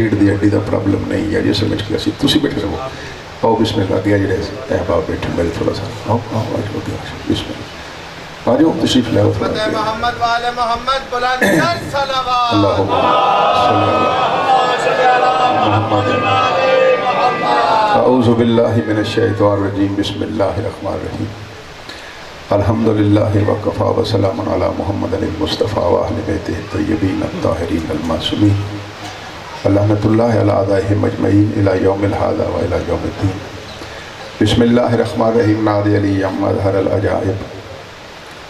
ریڑھ دی ہڈی the problem نہیں ہے، یہ سمجھ کے اسی تسی بیٹھے رہو. آؤ بسم اللہ. گیا جڑے احباب بیٹھے میرے تھوڑا سا آؤ آؤ آ جاؤ بسم اللہ. آ جاؤ تشریف لے آؤ. محمد والے محمد بلند کر صلوات. اللہم صلی علی محمد. اعوذ باللہ من الشیطان الرجیم. بسم اللہ الرحمن الرحیم. الحمدللہ وکفا وسلام علی محمد المصطفیٰ واہل بیتہ الطیبین الطاہرین المعصومین. لعنۃ اللہ علی اعدائہم اجمعین الی یوم الہذا و الی یوم الدین. بسم اللہ الرحمن الرحیم. نادی علی مظہر العجائب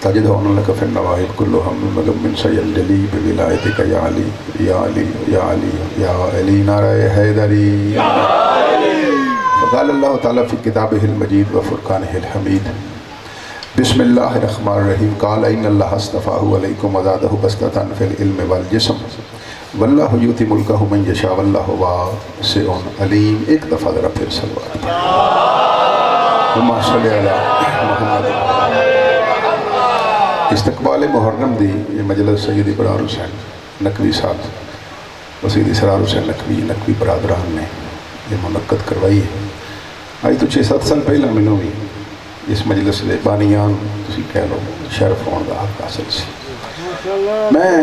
تجدون لک فی النواہب کل ہم مغم من سیل جلی بولایتک یا علی یا علی یا علی یا علی. نعرہ حیدری. وقال اللہ تعالیٰ فی کتابہ المجید و فرقانہ الحمید. بسم اللہ الرحمن الرحیم. قال ان اللہ اصطفاہ علیکم وزادہ بسطۃ فی العلم والجسم واللہ یؤتی ملکہ من یشاء واللہ واسع علیم. ایک دفعہ ذرا پھر صلوات. اللہم صلی علی محمد. استقبال محرم دی یہ مجلس سید ابرار حسین نقوی صاحب و سید اسرار حسین نقوی برادران نے یہ منعقد کروائی ہے. آئی تو 6-7 سال پہلا مینوں بھی اس مجلس دے بانیان تسی کہہ لو شرف ہون دا حق حاصل سی. میں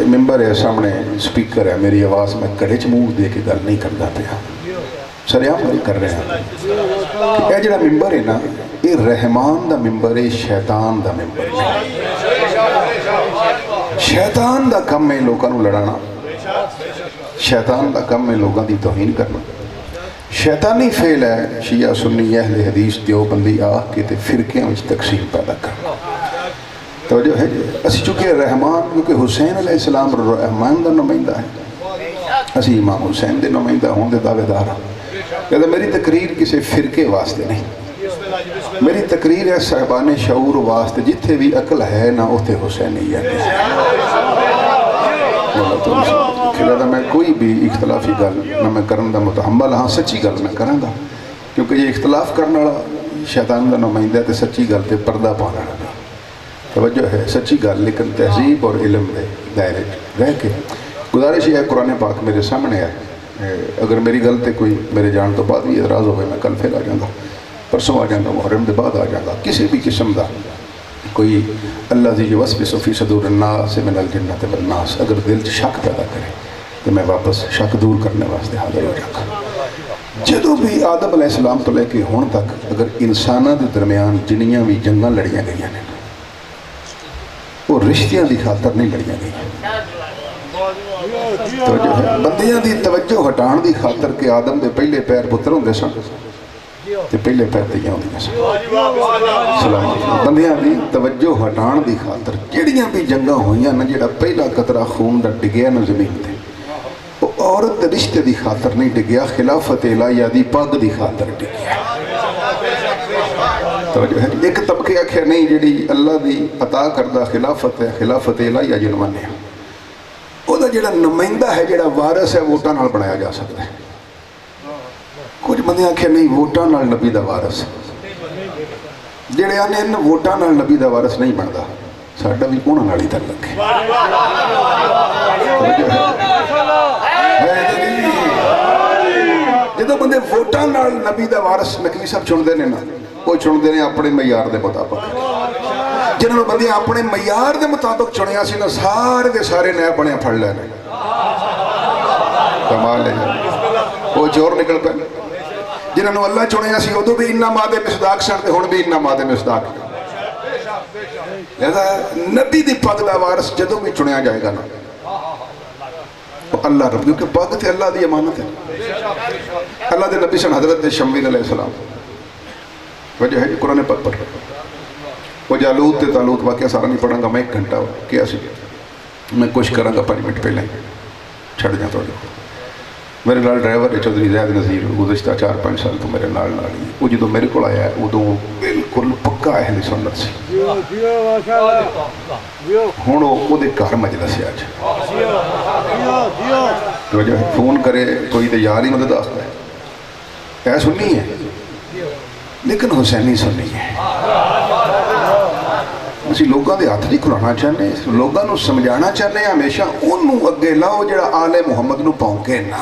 ممبر ہے سامنے سپیکر ہے، میری آواز میں کڑے چ منہ دے کے گل نہیں کرتا پیا، سریعام گل کر رہے ہیں. یہ جڑا ممبر ہے نا یہ رحمان دا ممبر ہے، شیطان دا ممبر ہے. شیطان دا کم ہے لوگوں کو لڑانا، شیطان دا کم ہے لوگوں دی توہین کرنا. شیطانی فعل ہے شیعہ سنی اہل حدیث دیوبندی آ کے تے فرقیاں وچ تقسیم پیدا کرنا. توجہ ہے جی. اسی چونکہ رحمان کیونکہ حسین علیہ السلام رحمان دا نمائندہ ہے، اسی امام حسین دے نمائندہ ہون دے دعوے دار ہوں. کہ میری تقریر کسی فرقے واسطے نہیں، میری تقریر ہے صاحبان شعور واسطے. جتھے بھی عقل ہے نہ اتھے حسینیت ہے. لہذا میں کوئی بھی اختلافی گل نہ میں کرن دا متحمل ہاں، سچی گل میں کروں گا کیونکہ یہ اختلاف کرنے والا شیطان دا نمائندہ ہے تے سچی گل تے پردہ پانا رہا. توجہ ہے سچی گل لیکن تہذیب اور علم دے دائرے رہ کے. گزارش یہ ہے قرآن پاک میرے سامنے ہے، اگر میری گل تے کوئی میرے جان تو بعد بھی اعتراض ہوئے میں کل پھر آ جاؤں گا، پرسوں آ جاؤں گا، محرم دے بعد آ جاؤں گا. کسی بھی قسم دا کوئی اللہ ذی یوسوس فی صدور الناس من الجنۃ والناس اگر دل چ شک پیدا کرے تو میں واپس شک دور کرنے واسطے حاضر ہو جاؤں گا. جدوں بھی آدم علیہ السلام تو لے کے ہون تک اگر انساناں دے درمیان جنیاں بھی جنگاں لڑیاں گئیاں نے وہ رشتیاں دی خاطر نہیں لڑیاں گئیاں. توجہ ہے بندیاں دی توجہ ہٹان دی خاطر کہ آدم دے پہلے پیر پتر ہوندے سن تے پہلے پیر تیاں ہوندیاں سن. سلام. بندیاں دی توجہ ہٹان دی خاطر جڑیاں بھی جنگاں ہوئیاں نا جڑا پہلا قطرہ خون دا ڈگیا نا زمین تے وہ عورت رشتے دی خاطر نہیں ڈگیا، خلافت الہیہ دی پگ دی خاطر ڈگیا. توجہ ہے ایک طبقے آکھیا نہیں جڑی اللہ دی عطا کردہ خلافت ہے، خلافت الہیہ جنوانے ہیں وہ دا جڑا نمائندہ ہے جڑا وارث ہے ووٹاں نال بنایا جا سکتا ہے. کچھ بندے آکھیا نہیں ووٹاں نال نبی دا وارث، جڑے آنے ان ووٹاں نال نبی دا وارث نہیں بندا ساڈا بھی انہاں نال ہی تعلق ہے. جدوں بندے ووٹاں نال نبی دا وارث نقوی صاحب چندے نے نا وہ چندے نے اپنے معیار دے مطابق. جنہوں بندے اپنے معیار دے مطابق چنیا سی نا سارے دے سارے نیا بنے پھڑ لے نے. کمال ہے وہ چور نکل پہ. جنہوں اللہ چنیا سی ادو بھی انہا مادے مصداق سن تے ہن بھی انہا مادے مصداق. لہذا نبی دی پگ دا وارث جدوں بھی چنیا جائے گا نا اللہ رب، کیونکہ پگ تے اللہ دی امانت ہے. اللہ دے نبی سن حضرت شمویل علیہ السلام. وجہ ہے قرآن پاک پر وہ جالوت تے تالوت واقعہ سارا نہیں پڑھاں گا میں 1 گھنٹہ کیا سی میں کچھ کراں گا 5 منٹ پہلے چھڑ جاں تو. میرے نال ڈرائیور ہے چودھری زید نذیر گزشتہ 4-5 سال تو میرے نال ہی وہ جدوں میرے کو آیا ہے ادوں بالکل پکا اہل سنت سی. ہن وہ دے گھر مجلس ہے اج توجہ ہے فون کرے کوئی تے یار ہی مدد آستا ہے اے سنی ہے لیکن حسینی سنی ہے. ਅਸੀਂ ਲੋਕਾਂ ਦੇ ਹੱਥ ਨਹੀਂ ਖੁਲਾਉਣਾ ਚਾਹੁੰਦੇ, ਲੋਕਾਂ ਨੂੰ ਸਮਝਾਉਣਾ ਚਾਹੁੰਦੇ ਹਾਂ ਹਮੇਸ਼ਾ ਉਹਨੂੰ ਅੱਗੇ ਲਾਓ ਜਿਹੜਾ ਆਲੇ ਮੁਹੰਮਦ ਨੂੰ ਭੌਂਕੇ ਨਾ,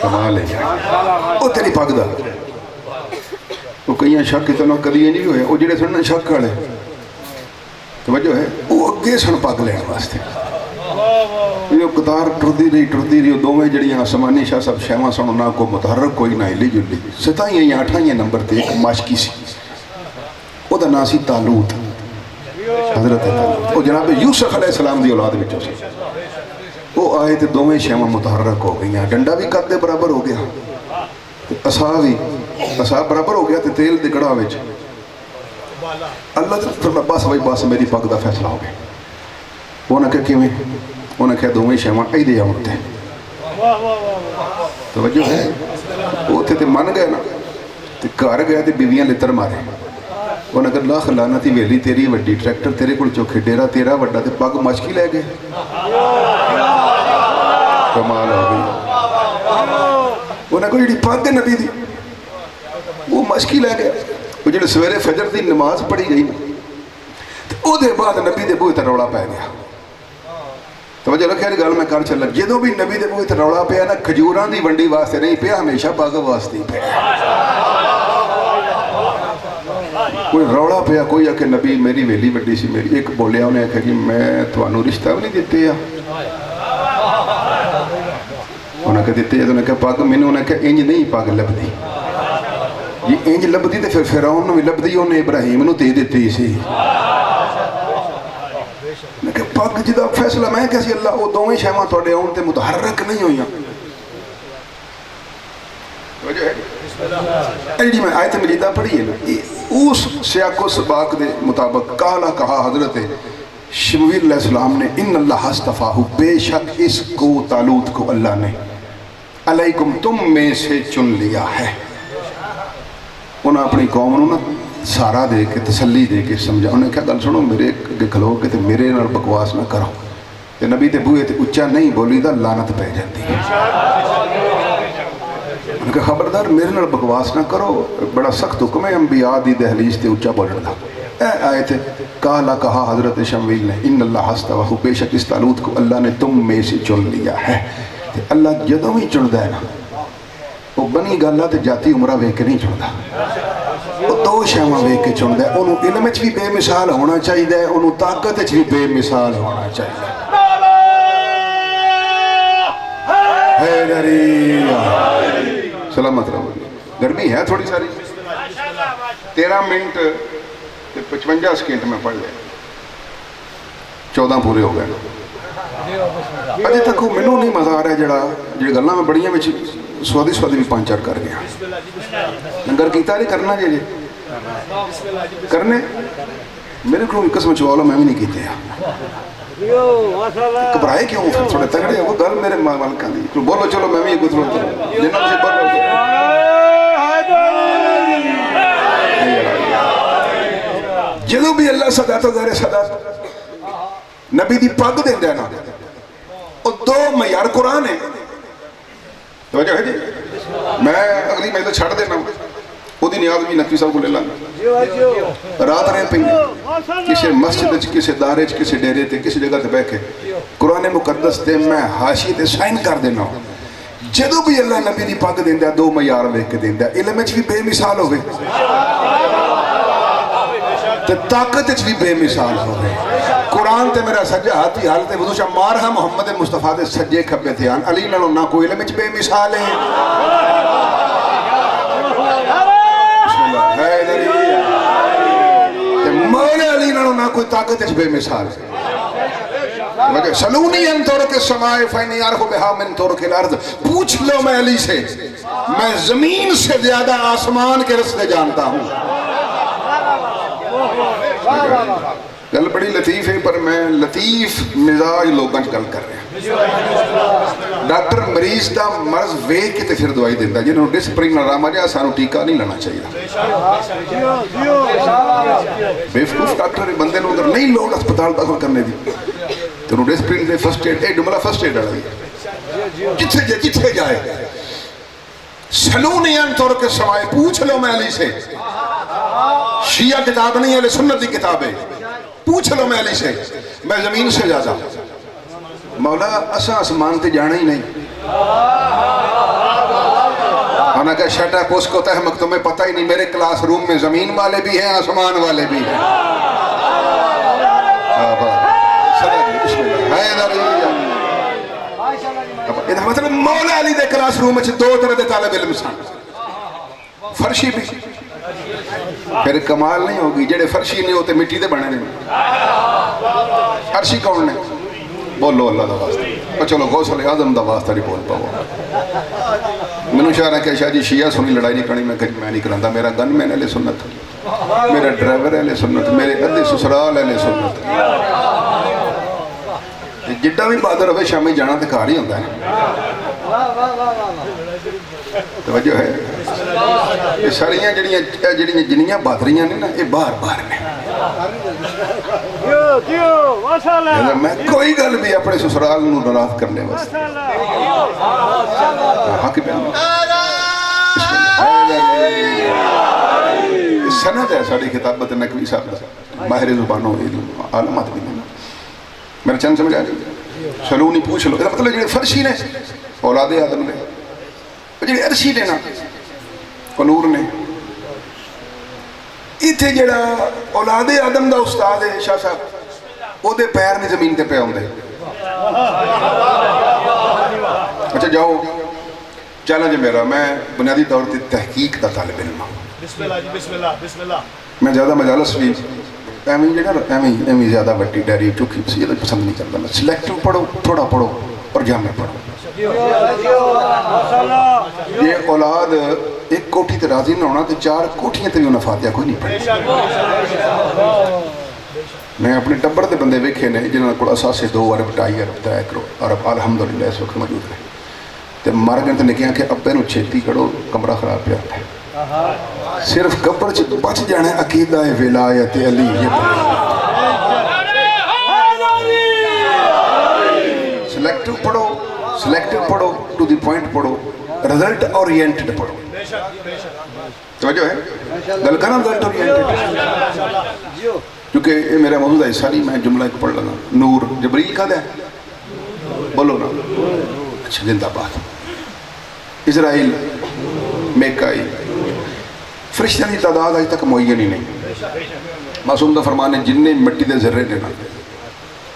کمال ہے وہ تیری پگ دا وہ کئی شک اتنا کدی نہیں ہوئے وہ جڑے سن شک والے توجہ ہے وہ اگے سن پگ لین واسطے قطار ٹردی رہی دونوں جڑیاں آسمانی شاہ سب شہواں سن نہ کو متحرک کوئی نہ ہلی جلی 27 یا 28 نمبر تے ایک ماشکی سی وہ دا نام سی طالوت حضرت طالوت وہ جناب یوسف علیہ السلام دی اولاد وچوں سی وہ آئے تے دونوں شہواں متحرک ہو گئی ڈنڈا بھی قد دے برابر ہو گیا عصا برابر ہو گیا تے تیل دے کڑاہ وچ اللہ تے فرمایا بس بھائی بس میری پگ دا فیصلہ ہو گیا انہیں کہا کیویں انہیں کہا دونوں شہواں ایدے آؤں تے توجہ ہے وہ تے من گئے نا تے گھر گیا تے بیویاں لتر مارے انہیں کہا لاکھ لعنتی ویلی تیری وڈی ٹریکٹر تیرے کول چوکھے ڈیرا تیرا وڈا تے پگ مشکی لے گئے کمال ہو گئی انہیں کہا جڑی پگ ہے نبی دی وہ مشکی لے گئے وہ جڑے سویرے فجر دی نماز پڑھی گئی او دے بعد نبی دے بوئے تے رولا پہ گیا توجہ رکھے گل میں کر چلا جدوں بھی نبی دے بوئے تے رولا پیا نا کھجوراں دی ونڈی واسطے نہیں پیا ہمیشہ پگ واسطے ہی پیا کوئی رولا پیا کوئی آ کہ نبی میری ویلی وڈی سی میری ایک بولیا انہیں آخیا جی میں تھانوں رشتہ بھی نہیں دیتے انہیں کہا دیتے انہیں کہا پگ مینوں انہیں کہا انج نہیں پگ لبدی یہ انج لبدی تے پھر فرعون نوں بھی لبدی انہیں ابراہیم نوں دے دیتی سی کہ پگ جدا فیصلہ میں کیسی اللہ وہ دونوں شہواں تھوڑے آن تے متحرک نہیں ہوئیاں وجہ ہے ایڈی میں آیت مجیدہ پڑھی ہے نا اس سیاق و سباق دے مطابق کہا حضرت شمویل علیہ السلام نے ان اللہ استفاہو بے شک اس کو طالوت کو اللہ نے علیکم تم میں سے چن لیا ہے انہاں اپنی قوم نو نا سارا دے کے تسلی دے کے سمجھا انہیں کیا گل سنو میرے کھلو کے تے میرے نال بکواس نہ کرو تے نبی تے بوئے تے اچھا نہیں بولی دا لعنت پہ جاتی ہے انہیں کہا خبردار میرے نال بکواس نہ کرو بڑا سخت حکم ہے انبیاء دی دہلیز تے اچھا بولن دا آئے تھے کہا حضرت شمویل نے ان اللہ استفاہ بے شک اس طالوت کو اللہ نے تم میں سے چن لیا ہے تے اللہ جدوں ہی چندا ہے نا وہ بنی گالا تے جاتی عمرہ ویکھ کے نہیں چندا وہ دو شہواں ویکھ کے چندا ہے انہوں علم وچ بھی بے مثال ہونا چاہیے انہوں طاقت وچ بھی بے مثال ہونا چاہیے سلامت رہو گرمی ہے تھوڑی ساری 13 منٹ 55 سیکنڈ میں پڑھ لیا 14 پورے ہو گئے اجے تک وہ مینوں نہیں مزہ آ رہا جڑی گلاں میں بڑیاں وچ سوادی بھی 5-4 کر گیا لنگر کیتا نہیں کرنا جی کرنے میرے کو قسم چوالو میں بھی نہیں کیتے گھبرائے کیوں پھر تھوڑے تگڑے وہ گل میرے مالکاں دی بولو چلو میں بھی ایک تھوڑا جنہاں سے بولو جدوں بھی اللہ صدا تو غیر صدا نبی دی پگ دیندا ہے نا وہ دو معیار قرآن ہے توجہ ہے جی میں اگلی میں تو چھڑ دینا وہ دی نیاز بھی نقوی صاحب کو لے لانا رات رہے پہنے کسی مسجد کسی دارے کسی ڈیرے تے کسی جگہ تے بیٹھے قرآن مقدس تے میں حاشی تے سائن کر دینا جدو بھی اللہ نبی دی پگ دیندہ دو معیار ویکھ کے دیندہ علم وچ بھی بے مثال ہوئے تے طاقت وچ بھی بے مثال ہوئے قرآن تے میرا سجا ہاتھی حالت وضو شاہ مارہا محمد مصطفیٰ دے سجے کھبے تھے علی نالوں نہ کوئی علم وچ بے مثال ہے مولا علی نالوں نہ کوئی طاقت وچ بے مثال ہے سلونی ان ترک السماء فإنی اعرف بها من ترک الارض پوچھ لو میں علی سے میں زمین سے زیادہ آسمان کے رستے جانتا ہوں گل بڑی لطیف ہے پر میں لطیف مزاج لوگاں گل کر رہا ہوں ڈاکٹر مریض دا مرض ویکھ کے تے پھر دوائی دیندا جنہوں ڈسپرین آرام آ جائے سانو ٹیکا نہیں لینا چاہیے بیوقوف ڈاکٹر بندے نوں اگر نہیں لوڑ ہسپتال داخل کرنے دی تو انہوں ڈسپرین دے فرسٹ ایڈ اے ڈملا فرسٹ ایڈ آئی جتھے جائے سلونی ان ترک السماء پوچھ لو میں علی سے شیعہ کتاب نہیں ہے سنت کی کتاب ہے پوچھ لو میں علی سے میں زمین سے زیادہ مولا اساں آسمان تے جانا ہی نہیں. انہوں نے کہا شٹ اپ اس کو تحمق تمہیں پتہ ہی نہیں, میرے کلاس روم میں زمین والے بھی ہیں آسمان والے بھی ہیں. مطلب مولا علی دے کلاس روم میں دو طرح دے طالب علم سن, فرشی بھی. پھر کمال نہیں ہوگی جڑے فرشی نہیں ہوتے مٹی دے بنے نہیں. عرشی کون نے؟ بولو اللہ دا واسطہ. چلو غوث اعظم دا واسطہ نہیں بول پاؤ. میں نے شاہ کہ شاہ جی شیعہ سنی لڑائی نہیں کرنی, میں نہیں کراندا. میرا گن مین اہل سنت, میرا ڈرائیور اہل سنت, میرے ادھے سسرال اہل سنت. جڈا بھی بہادر ہوئے شامی جانا تو گھر ہی ہوتا ہے. توجہ ہے, یہ ساریاں جنیاں بہادریاں نے نا, یہ باہر باہر نے. میں کوئی گل بھی اپنے سسرال نو ناراض کرنے واسطے حق پہ سند ہے ساری کتابت نقوی صاحب ماہر زبان ہو عالمات بھی نہیں. میرا چند سمجھ آ جائے, سلونی پوچھ لو. مطلب جڑے فرشی نے اولاد آدم نے, جڑے عرشی نے نا وہ نور نے. ایتھے جڑا اولاد آدم دا استاد ہے شاہ صاحب, وہ دے پیر نے زمین تے پہ ہوندے. اچھا جاؤ چیلنج میرا, میں بنیادی طور تے تحقیق دا طالب علم ہوں. بسم اللہ جی, بسم اللہ, بسم اللہ. میں زیادہ مجالس بھی ایویں زیادہ وٹی ڈیری چوکھی یہ پسند نہیں کرتا. میں سلیکٹو پڑھو, تھوڑا پڑھو اور جامع پڑھو. یہ اولاد ایک کوٹھی تے راضی نہ ہونا, تو 4 کوٹھیاں تے بھی انہیں فاتحہ کوئی نہیں پڑھی. میں اپنے ٹبر دے بندے ویکھے نے جنہوں کو اساسے 2 ارب 2.5 ارب 3 ارب الحمدللہ اس وقت موجود رہے, تے مر گئے. تے نکیاں کہ ابے نو چھیتی کرو, کمرہ خراب پیا ہے. صرف قبر چ بچ جانا عقیدہ ولایت علی. سلیکٹو پڑھو, سلیکٹو پڑھو, ٹو دی پوائنٹ پڑھو, رزلٹ اورینٹڈ پڑھو. توجہ ہے گل کرنا, رزلٹ اورینٹڈ. کیونکہ یہ میرا موضوع ہے ساری, میں جملہ ایک پڑھ لگا. نور جبریل کا ہے, بولو نا. اچھا زندہ باد. اسرائیل, میکائیل, فرشتوں کی تعداد آج تک معین ہی نہیں. معصوم دا فرمان ہے جننے مٹی دے ذرے نے نا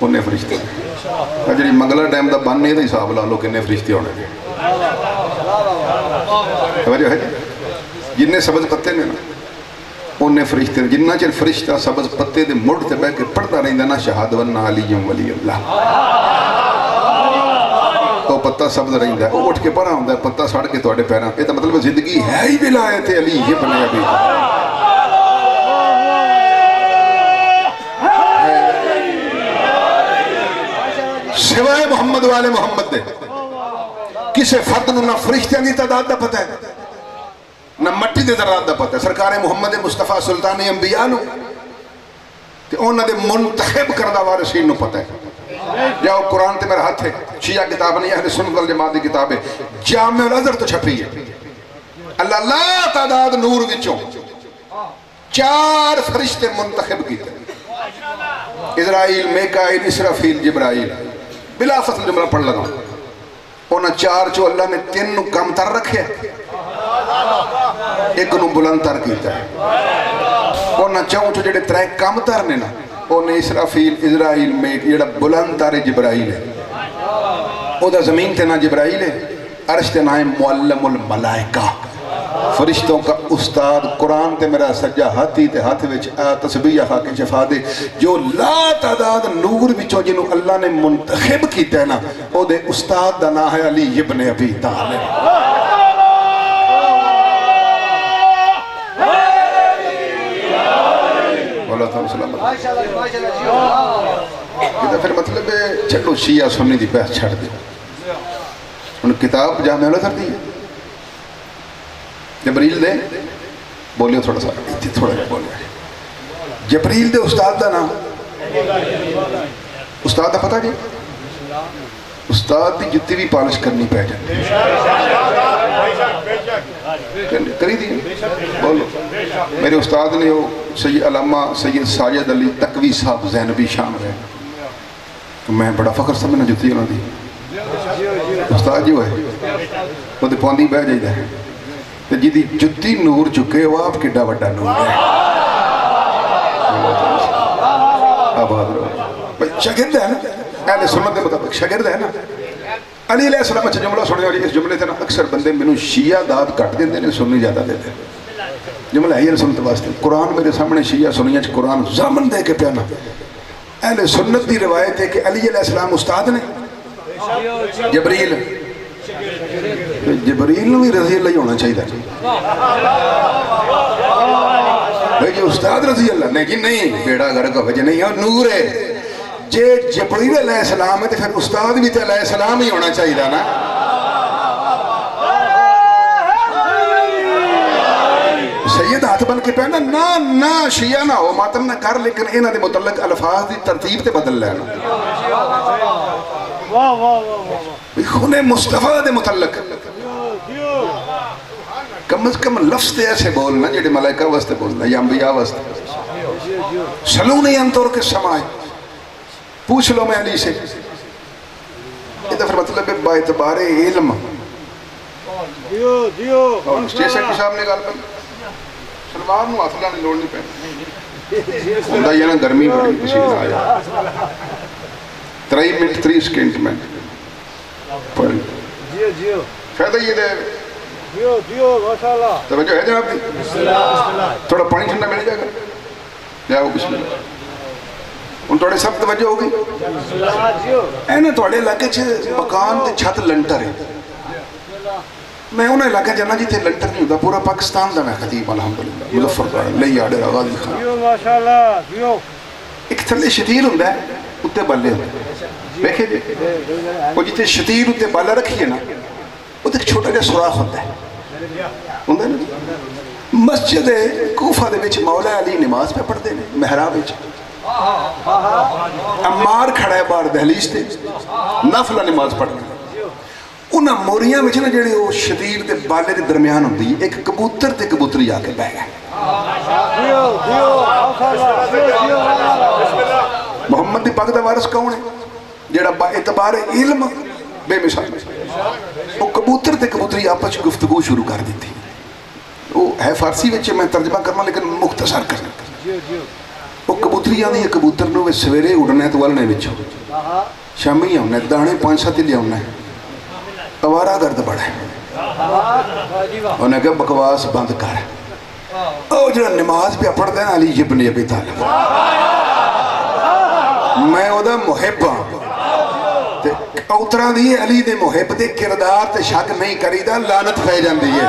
انہیں فرشتے ہیں. جی منگلا ڈیم دا بن یہ حساب لا لو کنے فرشتے ہونے گے. توجہ ہے, جننے سبز پتے نے نا انہیں فرشتے. جنہ چر فرشتہ سبز پتے دے مڑ تے بیٹھ کے پڑھتا رہندا نا شہاد ون علی ولی اللہ, تو پتہ سبز رہندا ہے. وہ اٹھ کے پڑھا ہوندا ہے, پتہ سڑ کے تواڈے پیراں. یہ تو مطلب زندگی ہے ہی ولایت علی یہ بنے ابھی. سوائے محمد والے محمد دے کسے فرد نو نہ فرشتیاں دی تعداد دا پتہ ہے, نہ مٹی دے ذرات دا پتہ ہے. سرکار محمد مصطفیٰ سلطان انبیاء نو تے انہاں دے منتخب کردہ وارثین نو پتہ ہے. جاؤ قرآن تے میرا ہاتھ ہے, شیعہ کتاب نہیں, اہل سنت والجماعت کی کتاب ہے, جامع الازہر تو چھپی ہے. اللہ لا تعداد نور وچوں 4 فرشتے منتخب کیتے, اسرائیل, میکائیل, اسرافیل, جبرائیل. بلا فصل جملہ پڑھ لگا. انہاں 4 چو اللہ نے 3 نو کم تر رکھے, ایک نو بلند تر کیتا ہے. انہاں 4 چو جڑے 3 کم تر نے نا, انہیں اسرافیل, اسرائیل, میک جڑا بلند تر جبرائیل ہے. او دا زمین تے نا جبرائیل ہے, عرش تے نا ہے معلم الملائکہ, فرشتوں کا استاد. قرآن تے میرا سجا ہاتھی تے ہاتھ وچ تسبیح خاک شفا دے. جو لا تعداد نور وچوں جنوں اللہ نے منتخب کیتا ہے نا, او دے استاد دا نام ہے علی ابن ابی طالب. بولا تھا سلام اللہ. پھر مطلب ہے چلو شیعہ سنی دی بحث چھڑ دے. ان کتاب جامع الازہر دی ہے. جبریل دے بولیو تھوڑا سا تھوڑا بولیا. جبریل دے استاد دا نام, استاد دا پتہ نہیں, استاد دی جتی بھی پالش کرنی پہ جاتی کری دی. بولو میرے استاد نے وہ سید علامہ سید ساجد علی تقوی صاحب زینبی شام رہے. میں بڑا فخر سمجھنا جتی انہوں دی استاد جو ہے وہ تو پوندی بہ جائے ہے جی دی جتی نور چکے وہ آپ کڈا وڈا نور ہے آباد رہو شاگرد ہے نا اہل سنت کے مطابق شاگرد ہے نا علی علیہ السلام اچھا جملہ سننے والی اس جملے تھے نا اکثر بندے میں شیعہ داد کٹ دیتے ہیں سننی زیادہ دیتے ہیں جملہ ہے یہ سنت واسطے قرآن میرے سامنے شیعہ سنیاں قرآن زامن دے کے پیانا اہل سنت دی روایت ہے کہ علی علیہ السلام استاد نے جبریل بھی رضی اللہ ہی ہونا چاہیے بھائی یہ استاد رضی اللہ نہیں نہیں بیڑا گھر کا وجہ نہیں ہے نور ہے جے جبریل علیہ السلام ہے تو پھر استاد بھی تو علیہ السلام ہی ہونا چاہیے نا سید ہاتھ بن کے پہنا نہ شیعہ نہ ہو ماتم نہ کر لیکن انہاں دے متعلق الفاظ دی ترتیب تے بدل لینا خون مصطفیٰ دے متعلق کم از کم لفظ تے ایسے بولنا جیڑے ملائکہ واسطے بولنا یا انبیاء واسطے سلونی انطور کے سمائے پوچھ لو میں علی سے یہ تو پھر مطلب ہے با اعتبار علم اسٹیشن کے سامنے گال پر سلوار نو آتھلا نے لوڑ نہیں پہنے ہوندہ یہ نا گرمی بڑی کسی نہ آیا 3 منٹ 3 سیکنڈ میں پڑھ فیدہ یہ دے توجہ ہے جناب دی تھوڑا پانی ٹھنڈا مل جائے گا جاؤ بسم اللہ ان توڑے سب توجہ ہوگی اینے توڑے علاقے چھے مکان تے چھت لنٹر ہے میں انہیں علاقہ جانا جی تھے لنٹر نہیں ہوتا پورا پاکستان دا میں خطیب الحمدللہ مظفر دار لئی آڑے غازی خان ایک تھلے شتیر ہوندہ ہے اتے بالے ہوندہ ہے دیکھیں جی وہ جیتے شتیر اتے بالا رکھیے نا وہ ایک چھوٹا جا سوراخ ہوندہ ہے ہوندہ ہے نا مسجد کوفہ دے وچ مولا علی نماز پہ پڑھ دے محراب وچ عمار کھڑا ہے بار دہلیز تے نفلہ نماز پڑھ دے انہاں موریاں میں چھنا جڑے وہ شدیر تے بالے دے درمیان ہوندی ایک کبوتر تے کبوتری آ کے بہ گئے محمد دی پاک دا وارث کون ہے جڑا با اعتبار علم بے مثال وہ کبوتر تے کبوتری آپس گفتگو شروع کر دیتی وہ ہے فارسی وچ میں ترجمہ کرنا لیکن مختصر کرنا وہ کبوتری آدھی ہے کبوتر نو سویرے اڑنا ہے تو والنے وچ شامی ہونا ہے دانے 5-7 لے ہونا ہے اوارا گرد بڑھا ہے انہیں کہا بکواس بند کر او جڑا نماز پہ پڑھ دینا علی ابن ابی طالب میں او دا محب ہاں اوتران دی علی دے محب دے کردار تے شک نہیں کری دا لعنت پہ جان دی ہے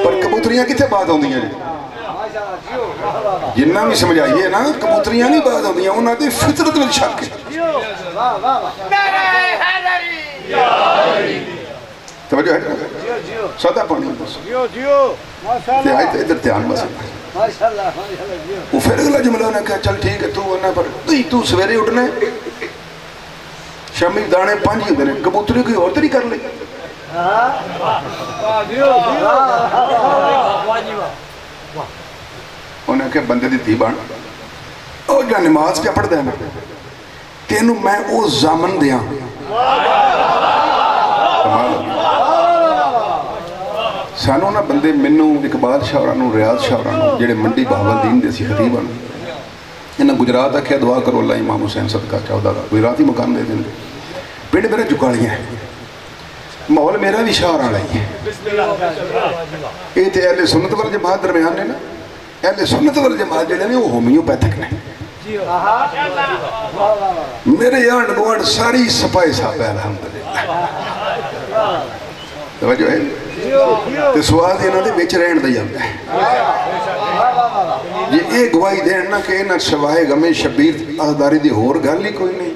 پر کبوتریاں کتے بات ہوں دی ہیں جنہ بھی سمجھائیے نا کبوتریاں نہیں بات ہوں دی ہیں انہاں دے فطرت میں شک ہے توجہ ہے سادہ پانی بس تے آئیت ادھر تیان بس وہ پھر اگلا جملہ نے کہا چل ٹھیک ہے تو انہاں پر تو سویرے اٹھنا ہے شامی دانے 5 ہی ہوتے ہیں کبوتری کوئی اور تری کر لے انہیں کہ بندے دی تھی بان او جا نماز پہ پڑھ دینا تینوں میں او زامن دیاں سانو نا بندے منو اقبال شاورانو ریاض شاورانو جڑے منڈی بہاول دین دے سی خطیبان انہیں گجرات آکھیا دعا کرو اللہ امام حسین صدقہ 14 کا گجرات ہی مقام دے دیں گے پینڈ میرے جکاڑیاں ہیں ماحول میرا بھی شاوران لائی ہے یہ تے اہل سنت والجماعت درمیان نے نا اہل سنت والجماعت جڑے نے وہ ہومیوپیتھک نے میرے یارڈ گوارڈ ساری سپائی صاحب ہے الحمدللہ توجہ ہے تے سوال دینا دے بیچ رہن دے جاتا ہے یہ ایک گواہی دینا کہ انہا شواہ غم شبیر آدھاری دی ہور گالی کوئی نہیں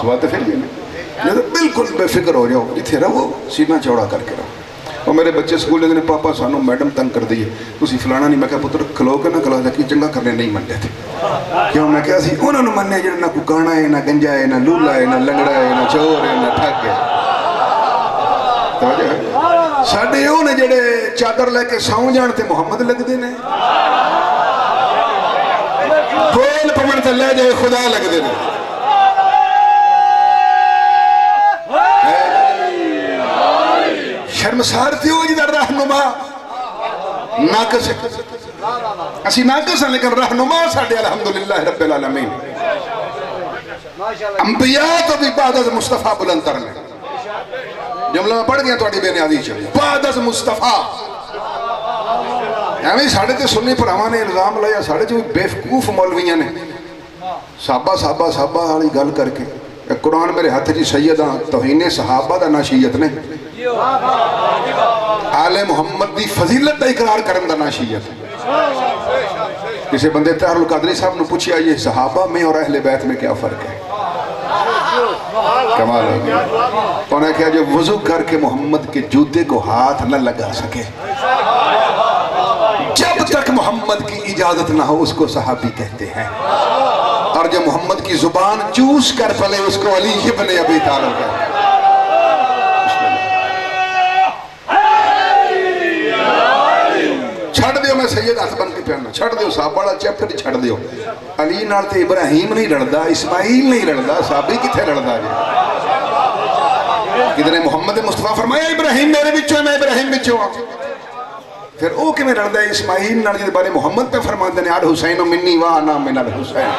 سوال تے پھر یہ بالکل بے فکر ہو جاؤ اتھے رہو سینہ چوڑا کر کے رہو اور میرے بچے سکول لے دینے پاپا سانو میڈم تنگ کر دیئے تو سی فلانا نہیں میں کہا پتر کھلو کے نہ کھلو جاکی چنگا کرنے نہیں منڈے تھے کیوں میں کہا سی انہوں نے مننے جڑے نہ ککانا ہے نہ گنجا ہے نہ لولا ہے نہ لنگڑا ہے نہ چور ہے نہ ٹھک ہے ساڈے وہ نے جڑے چادر لے کے سو جان تے محمد لگتے ہیں، بول پمن تے لے جائے خدا لگتے ہیں۔ شرمسار تھی ہو جدھر رہنما ناقص ہے، اسی ناقص ہیں لیکن رہنما ساڈے الحمدللہ رب العالمین۔ انبیاء تو بھی بعد از مصطفیٰ بلند تر نے، جملہ میں پڑھ گیا تھوڑی بے نیازی چلی، بعد از مصطفیٰ۔ ایویں ساڑھے تے سنی پراواں نے الزام لایا، ساڑھے جو بیوقوف مولویاں نے صحابہ والی گل کر کے، قرآن میرے ہاتھ جی سیدہ توہین صحابہ دا ناشیت نے، آل محمد دی فضیلت دا اقرار کرن دا ناشیت۔ کسی بندے طاہر القادری صاحب نے پوچھا یہ صحابہ میں اور اہل بیت میں کیا فرق ہے؟ کمال ہو گیا۔ انہوں نے کہا جو وضو کر کے محمد کے جوتے کو ہاتھ نہ لگا سکے، جب تک محمد کی اجازت نہ ہو اس کو صحابی کہتے ہیں، اور جو محمد کی زبان چوس کر پلے اس کو علی ابن ابی طالب کہتے ہیں۔ چھڑ دیو، میں سید ہاتھ بن کے پہننا، چھڑ دیو صحابہ والا چیپٹر ہی چھڑ دیو۔ علی نال تے ابراہیم نہیں لڑدا، اسماعیل نہیں لڑدا، صحابی کتھے لڑدا جی؟ کدھر محمد مصطفیٰ فرمایا ابراہیم میرے بچوں ہے، میں ابراہیم بچوں ہوں، پھر او کہ میں لڑدا ہے اسماعیل نال جے بارے محمد پہ فرماتے ہیں الحسین منی وانا من الحسین،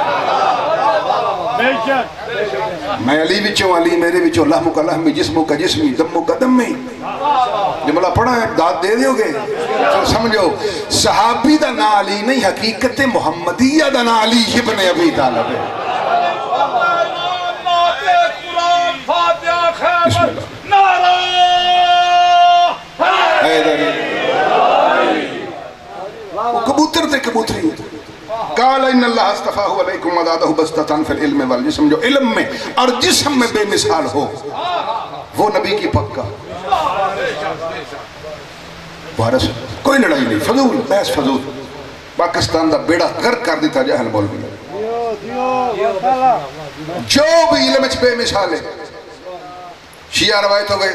میں علی بچوں، علی میرے بچوں، لحم کا لحمی، جسم کا جسمی، دم کا دمی۔ جملہ پڑھا ہے داد دے دیو گے پھر سمجھو صحابی دا نا علی نہیں، حقیقت محمدیہ دا نا علی ابن ابی طالب ہے۔ بسم اللہ کبوتر تے کبوتری قال ان اللہ اصطفاہ علیکم وزادہ بسطۃ فی العلم والجسم، جو علم میں اور جسم میں بے مثال ہو وہ نبی کی پکا وارث، کوئی لڑائی نہیں، فضول بحث فضول۔ پاکستان دا بیڑا غرق کر دیتا جہل مولوی، جو بھی علم بے مثال ہے۔ شیعہ روایت ہو گئے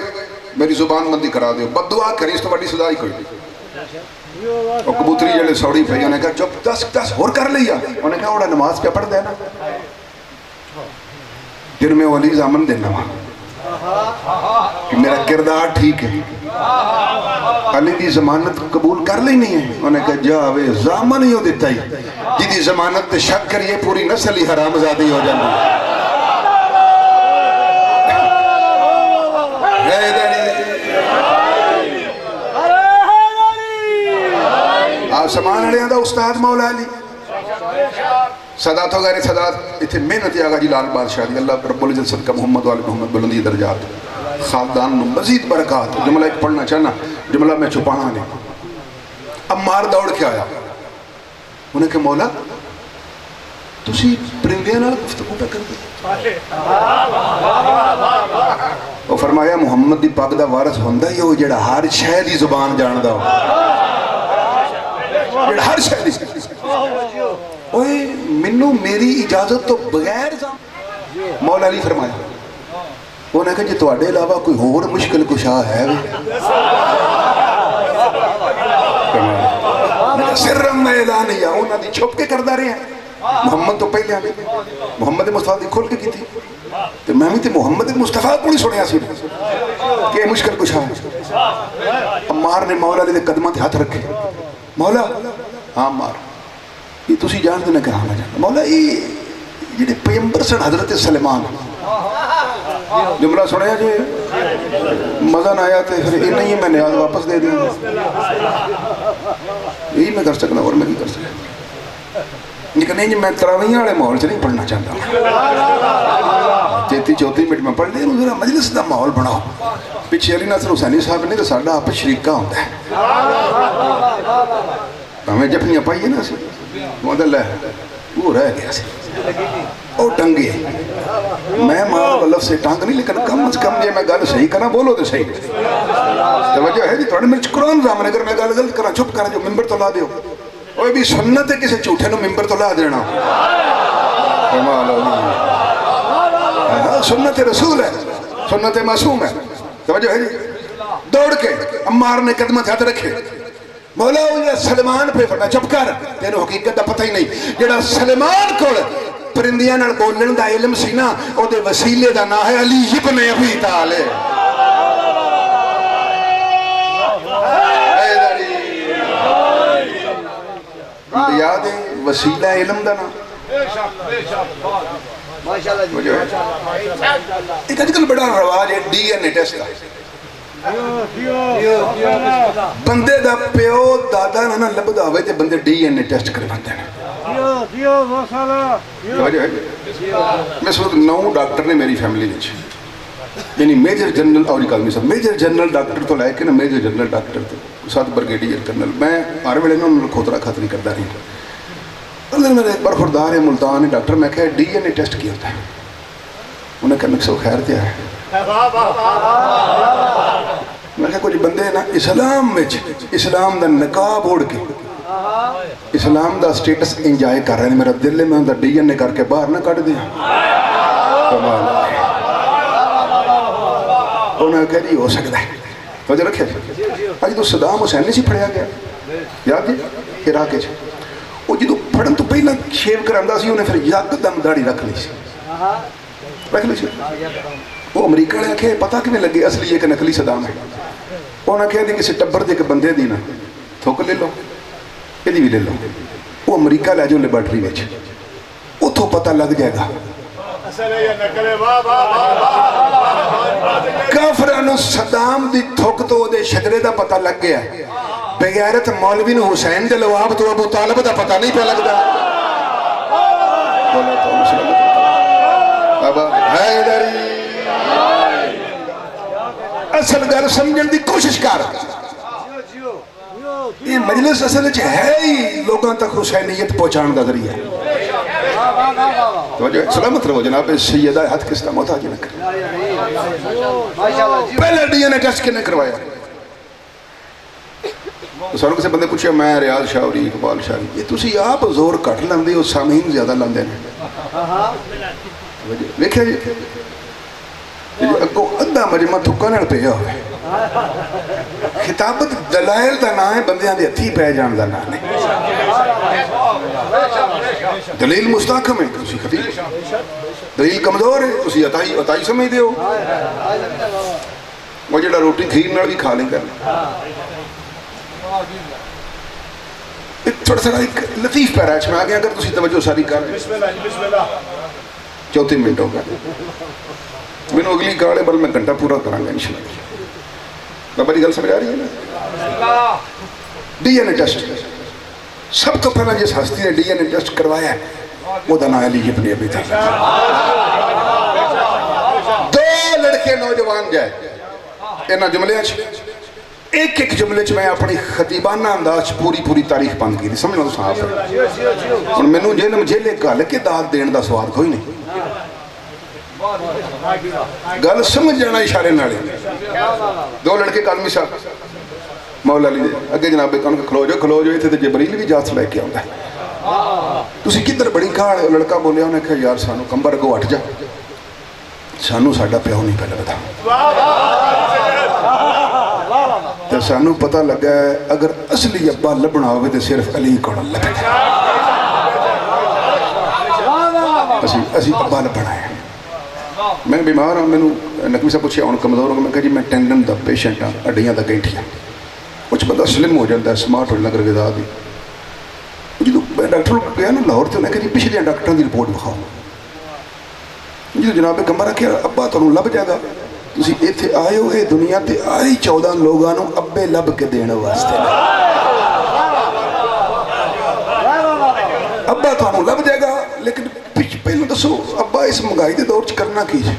میری زبان بندی کرا دیو، بد دعا کری، اس تو بڑی سزا ہی کوئی نہیں۔ اور کبوتری جڑے سوڑی پہ انہیں کہا چپ دس ہور کر لیا، انہیں کہا اوڑا نماز پہ پڑھ دینا، پھر میں ولی زامن دینا وہاں کہ میرا کردار ٹھیک ہے، علی دی ضمانت قبول کر لی نہیں ہے۔ انہیں کہا جاوے زامن ہی ہو دیتا ہی، جدی ضمانت تے شک کریے پوری نسل ہی حرام زادی ہو جانا۔ آسمان علیہ دا استاد مولا علی سادات و غیر سادات اتھے محنت آگا جی لال بادشاہ دی، اللہ رب العزت صدقہ محمد والے محمد بلندی درجات خاندان نو مزید برکات۔ جملہ ایک پڑھنا چاہنا، جملہ میں چھپانا نہیں۔ عمار دوڑ کے آیا، انہیں کہ مولا تسی پرندیاں نال گفتگو پہ کر دے۔ وہ فرمایا محمد دی پاک دا وارث ہوندا ہی ہو جڑا ہر شے دی زبان جاندا ہو، ہر شے دی۔ اوئے منو میری اجازت تو بغیر مولا علی فرمایا، وہ نے کہا جی تواڈے علاوہ کوئی اور مشکل کشا ہے؟ سرم میں اعلانیہ انہاں دی چھپ کے کردہ رہے ہیں۔ محمد تو پہلے آنے محمد مصطفیٰ دی کھول کے کی تھی، تو میں بھی محمد مصطفیٰ کو نہیں سنیا سی کہ مشکل کشا ہے۔ عمار نے مولا علی دے قدمہ تے ہاتھ رکھے، مولا ہاں عمار یہ تسی جان دینا کہ ہاں میں جانتا مولا، یہ جڑے پیغمبر سن حضرت سلیمان، جملہ سنیا جو مزہ نہ آیا تو پھر انہیں ہی میں نیاز واپس دے دیا، یہی میں کر سکنا اور میں نہیں کر سکتا، لیکن نہیں میں تراویح والے ماحول سے نہیں پڑھنا چاہتا، 33-34 منٹ میں پڑھ لیا، ذرا مجلس دا ماحول بناؤ۔ پیچھے علی ناصر حسینی صاحب نے تو ساڈا آپ شریکہ ہوتا ہے، ہمیں جپنیاں پائیے نا سی مدل ہے وہ رہ گیا سی او ٹنگے، میں ماں لفظ سے ٹانگ نہیں، لیکن کم از کم یہ میں گل صحیح کرنا بولو تو صحیح توجہ ہے جی تھوڑے مرچ قرآن زامن، اگر میں گل غلط کرنا چپ کرنا جو ممبر تو لا دیو، وہ بھی سنت ہے کسی جھوٹے نو ممبر تو لا دینا، سنت رسول ہے، سنت معصوم ہے، توجہ ہے جی دوڑ کے عمار نے قدمہ ہاتھ رکھے مولا وہ سلمان پہ فرمایا چپ کر تینوں حقیقت دا پتہ ہی نہیں جڑا سلمان کول پرندیاں نال بولن دا علم سی نا او دے وسیلے دا نام ہے علی ابن ابی طالب یاد ہے وسیلہ علم دا نا ایک آج کل بڑا رواج ہے ڈی این اے ٹیسٹ کا بندے دا پیو دادا نہ لبدا ہوئے تے بندے ڈی این اے ٹیسٹ کرواتے ہیں میں سوچ 9 ڈاکٹر نے میری فیملی میں یعنی میجر جنرل اور اکالمی صاحب میجر جنرل ڈاکٹر تو لائے کہ نا میجر جنرل ڈاکٹر تو 7 برگیڈیئر کرنل میں ہر ویلے نا انہوں نے کھوترا خطری کرتا رہی اللہ میرے ایک بار خردار ہے ملتان ہے ڈاکٹر میں کہا ڈی این اے ٹیسٹ کیا ہوتا ہے انہیں کہا نقص و خیر دیا ہے میں کہا کچھ بندے نا اسلام میں اسلام دا نقاب اوڑ کے اسلام دا سٹیٹس انجائے کر رہے ہیں میرا دل ہے میں اندر ڈی این اے کر کے باہر نہ کٹ دیا انہوں نے کہا جی ہو سکتا ہے توجہ رکھے آج تو صدام حسین نے سی پڑھیا گیا یاد جی عراق ہے وہ جدو پڑھن تو پہلا شیو کراندا سی انہیں پھر یک دم داڑھی رکھ لی سی وہ امریکہ نے آکھے پتہ کیویں لگے اصلی ایک نقلی صدام ہے انہوں نے کہا دی کسی ٹبر دے کے بندے دی نا تھوک لے لو یہ بھی لے لو وہ امریکہ لے جو لیبارٹری وچ اتھوں پتہ لگ جائے گا کافرانو صدام دی تھوک تو دے شجرے دا پتہ لگ گیا بغیرت مولوی نے حسین دے لواب تو ابو طالب دا پتہ نہیں پہ لگتا حیدری اصل گھر سمجھن دی کوشش کر یہ مجلس اصل ہے ہی لوگاں تک حسینیت پہنچان دا ذریعہ سلامت رہو جناب سیدہ حد کس کا محتاج نہ کرے پہلے ڈی این اے ٹیسٹ کنے کروایا ساروں کسے بندے پوچھے میں ریاض شاوری اقبال شاوری یہ تسی آپ زور کٹ لندے ہو سامعین زیادہ لندے ہیں دیکھیں جی اگو ادھا مجمع تھکا نال پہ ہوئے خطابت دلائل دا نام ہے بندیاں دے ہتھی پہ جان دا نام ہے دلیل مستحکم ہے تسی خطیب دلیل کمزور ہے تسی عطائی سمجھ دے ہو وہ جڑا روٹی کھیر نال بھی کھا لیں کر تھوڑا سا ایک لطیف پیراچ میں آگیا اگر تسی توجہ ساری کر چوتھے منٹ ہوگا میں نے اگلی کارڈے بل میں گھنٹہ پورا کرانگا انشاءاللہ بابا جی گل سمجھ آ رہی ہے نا ڈی این اے ٹیسٹ سب تو پہلا جس ہستی نے ڈی این اے ٹیسٹ کروایا ہے وہ دا نام علی ابن ابی طالب 2 لڑکے نوجوان جائے اینا جملے ایک جملے میں اپنی خطیبانہ انداز پوری تاریخ بند کی سمجھنا تو صاحب ہے اور میں نے جیلم جیلے گل کے داد دین دا سوال کوئی نہیں گل سمجھ جانا اشارے نالے 2 لڑکے کالمی صاحب مولا علی دے اگے جناب کہوں کہ کھلو جو یہ تھے جبریل بھی جات لے کے آتا ہے تسی کدھر بڑی کھاڑ ہے لڑکا بولیا انہیں کہا یار سانو کمبر اگو ہٹ جا سانو ساڈا پیو نہیں پہلے بتا تو سانو پتہ لگا ہے اگر اصلی ابا لبنا ہوئے تو صرف علی کوڑا لبنا اسی ابا لبنا ہے میں بیمار ہوں میں نقوی صاحب پوچھے ہوں کمزور ہوں میں کہا جی میں ٹینڈن دا پیشنٹ ہوں اڈیاں دا گینٹیاں کچھ بندہ سلم ہو جاتا ہے سمارٹ ہو جاتا ہے غذا دی جدو ڈاکٹر گیا نا لاہور تو انہیں کہا جی پچھلے ڈاکٹر دی رپورٹ بخاؤ جدو جناب کمبر رکھے ابا تو لب جائے گا تسی ایتھے آئے ہو اے دنیا تے آئی 14 لوگانوں ابے لب کے دینے واسطے ابا تو لب جائے گا لیکن پہلے دسو ابا اس مہنگائی دے دور چ کرنا کیجئے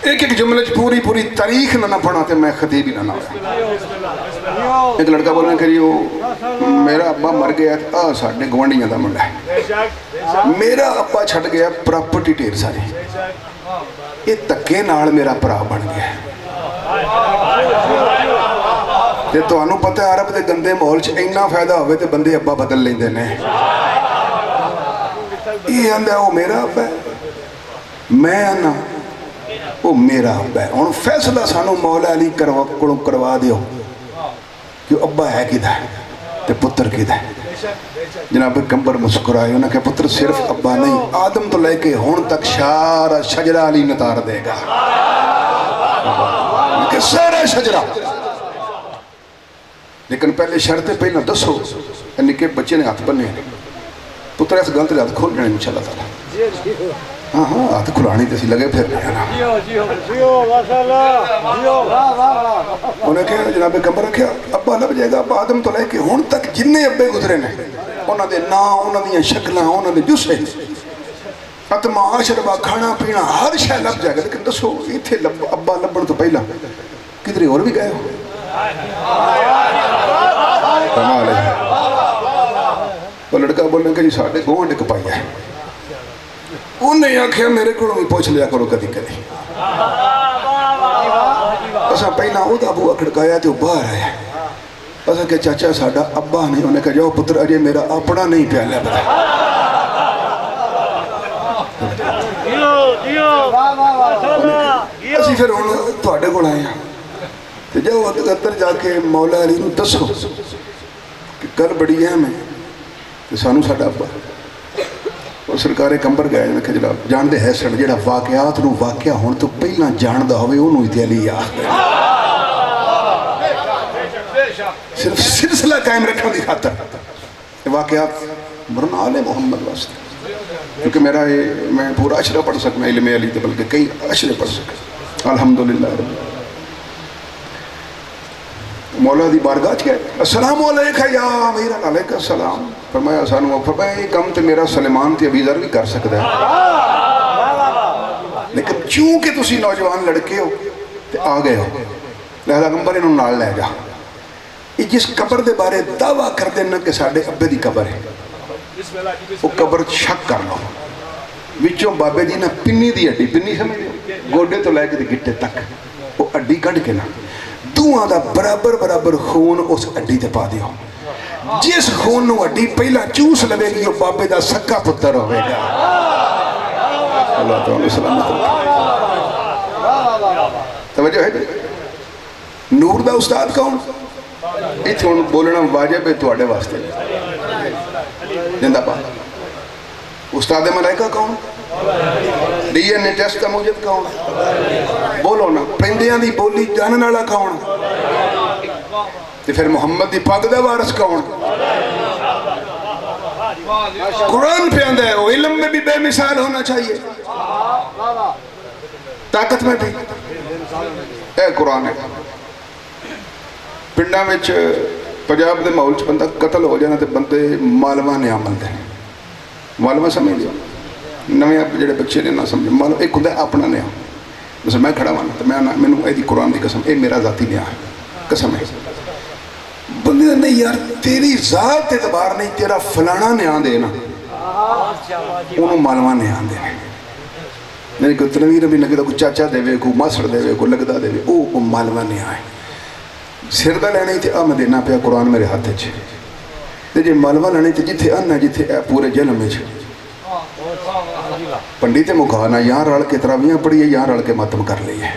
ایک جملے پوری تاریخ نہ پڑھا تے میں خطیب ہی نہ ہوا ایک لڑکا بولنے کہ جی میرا ابا مر گیا ساڈے گوانڈیاں دا منڈا ہے میرا ابا چھٹ گیا پراپرٹی ڈھیر ساری یہ تکے نال میرا پرا بن گیا تے تانوں پتہ ہے عرب دے گندے ماحول چ اینا فائدہ ہوئے تے بندے ابا بدل لیندے نے یہ آندا ہے وہ میرا ابا ہے میں آنا وہ میرا ابا ہے. ہوں فیصلہ سانو مولا علی کو کروا دیو کہ ابا ہے کدھا ہے تے پتر کدھا ہے. جناب کمبر مسکرائے انہوں نے کہا پتر صرف ابا نہیں، آدم تو لے کے ہون تک سارا شجرہ علی نتار دے گا. کہ سارا شجرہ، لیکن پہلے شرط پہلے دسو. نکے بچے نے ہاتھ بننے پتر اس گل تے ہاتھ کھول جانے انشاءاللہ تعالی. ہاں ہاں ہاتھ کھلانی تے سی لگے پھر رہے نا. انہوں نے کہا جناب کمبر رکھیا ابا لب جائے گا. ابا آدم تو لے کے ہون تک جننے ابے گزرے نے انہوں دے نا، انہوں دیا شکلیں، انہوں دے جسے اتما عاشربہ کھانا پینا ہر شے لب جائے گا. لیکن دسو اتھے ابا لبن تو پہلا کدھر اور بھی گئے ہو؟ کمال ہے. وہ لڑکا بولنے کہ جی ساڑھے گوہاں ڈک پائی ہے. انہیں آکھیا میرے کو بھی پوچھ لیا کرو کدی کدی. اسا پہلا او دا بوا کھڑکایا تے باہر آیا. اسا کہ چاچا ساڑھا ابا نہیں. انہیں کہا جاؤ پتر اجے میرا اپنا نہیں پیالا بتا. اسی پھر ہوں تھوڑے کو آئے ہیں تو جاؤ اندر جا کے مولا علی نو دسو کہ کل بڑی اہم ہے کہ سانو ساڑھا ابا. اور سرکار کمبر گئے کہ جناب جان دے ہے سڑ جڑا واقعات نو واقعہ ہون تو پہلا جان دا ہوئے انہوں ہی علی آخر صرف سلسلہ قائم رکھنے دی خاطر واقعات مرن آل محمد واسطے. کیونکہ میرا میں پورا عشرہ پڑھ سکتا علم علی تے بلکہ کئی عشرے پڑھ سکتا. الحمدللہ رب مولا دی بارگاہ کیا السلام علیکہ یا امیر علیکہ السلام. فرمایا سانو فرمایا یہ کم تے میرا سلیمان تے ابی ذر بھی کر سکتا ہے، لیکن چونکہ تسی نوجوان لڑکے ہو تے آ گئے ہو لہذا کمبر انہوں نال لے جا. یہ جس قبر دے بارے دعویٰ کر دینا کہ ساڑھے ابے دی قبر ہے وہ قبر شک کر لو. وچوں بابے دی نا پنی دی اڈی، پنی سمجھ گوڈے تو لے کے گٹے تک وہ اڈی کٹ کے نا دوہاں دا برابر برابر خون اس اڈی تے پا دیو. جس خون نو اڈی پہلا چوس لگے گی وہ بابے دا سکا پتر ہوئے گا. اللہ تعالیٰ سلامت توجہ ہے. نور دا استاد کون؟ ایتھے ہن بولنا واجب ہے تواڈے واسطے. زندہ پاک استاد ملائکہ کون؟ ڈی این اے ٹیسٹ کا موجب کون؟ بولو نا. پرندیاں دی بولی جانن والا کون؟ تے پھر محمد دی پاک دا وارث کون؟ قرآن پہ آندہ ہے وہ علم میں بھی بے مثال ہونا چاہیے، طاقت میں بھی. اے قرآن ہے. پنڈا وچ پنجاب دے ماحول چ بندہ قتل ہو جانا تے بندے مالوا نے عمل دے. مالوا سمجھ لو نویں جڑے بچے نے نہ سمجھ مالوا ایک ہوندا اپنا نیا. بس میں کھڑا ہوں تے میں مینوں اے دی قرآن دی قسم اے میرا ذاتی نیا ہے قسم ہے. بندے نہیں یار تیری ذات اعتبار نہیں تیرا فلانا نیا دے نا انہوں مالوا نیا دے. میرے کو تنویر بھی لگتا کوئی چاچا دے کوئی ماسڑ دے کوئی لگتا دے وہ مالوا نیا ہے. سر دا لینے تھے میں دینا پیا قرآن میرے ہاتھ تے جے مالوا لینے تھے جتھے ان جتھے پورے جنم میں پنڈی تے مکھانا یہاں رل کے تراویاں پڑھیے یہاں رل کے ماتم کر لئیے.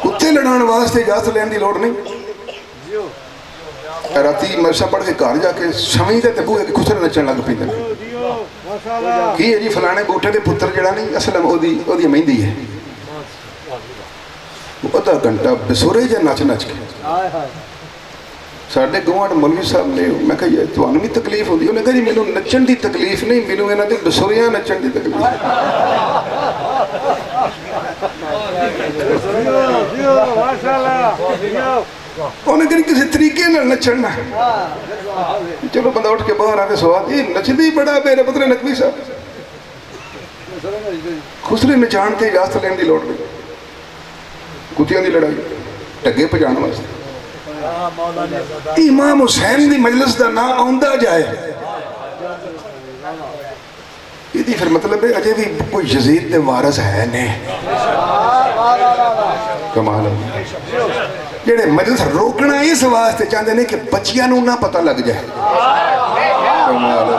کتے لڑان واسطے اجازت لین دی لوڑ نہیں. راتی مرسا پڑھ کے گھر جا کے سمجھ دے تے بوئے کے خسرے نچن لگ پیندے کی ہے جی فلانے بوٹے دے پتر جڑا نہیں اصل او دی مہندی ہے. وہ ادھا گھنٹہ بسورے جا نچ نچ کے ساڑھے گوانڈ مولوی صاحب نے میں کہا یہ تو انہوں بھی تکلیف ہوندی. انہوں نے کہا جی میں نے نچن دی تکلیف نہیں میں نے انہوں نے بسوریاں نچن دی تکلیف. انہوں نے کہا کسی طریقے نہ نچن ہے. چلو بندہ اٹھ کے باہر آ کے سوال یہ نچ دی بڑا میرے پتر نقوی صاحب خسرے نچان تے اجازت لین دی لوڑ نہیں. کتیاں دی لڑائی ٹگے پہ جانا واسطے امام حسین دی مجلس دا نا آندہ جائے یہ دی پھر مطلب ہے اجے بھی کوئی یزید دے وارث ہے نہیں. کمال ہے جڑے مجلس روکنا اس واسطے چاہتے ہیں کہ بچیاں نو نہ پتہ لگ جائے. کمال ہے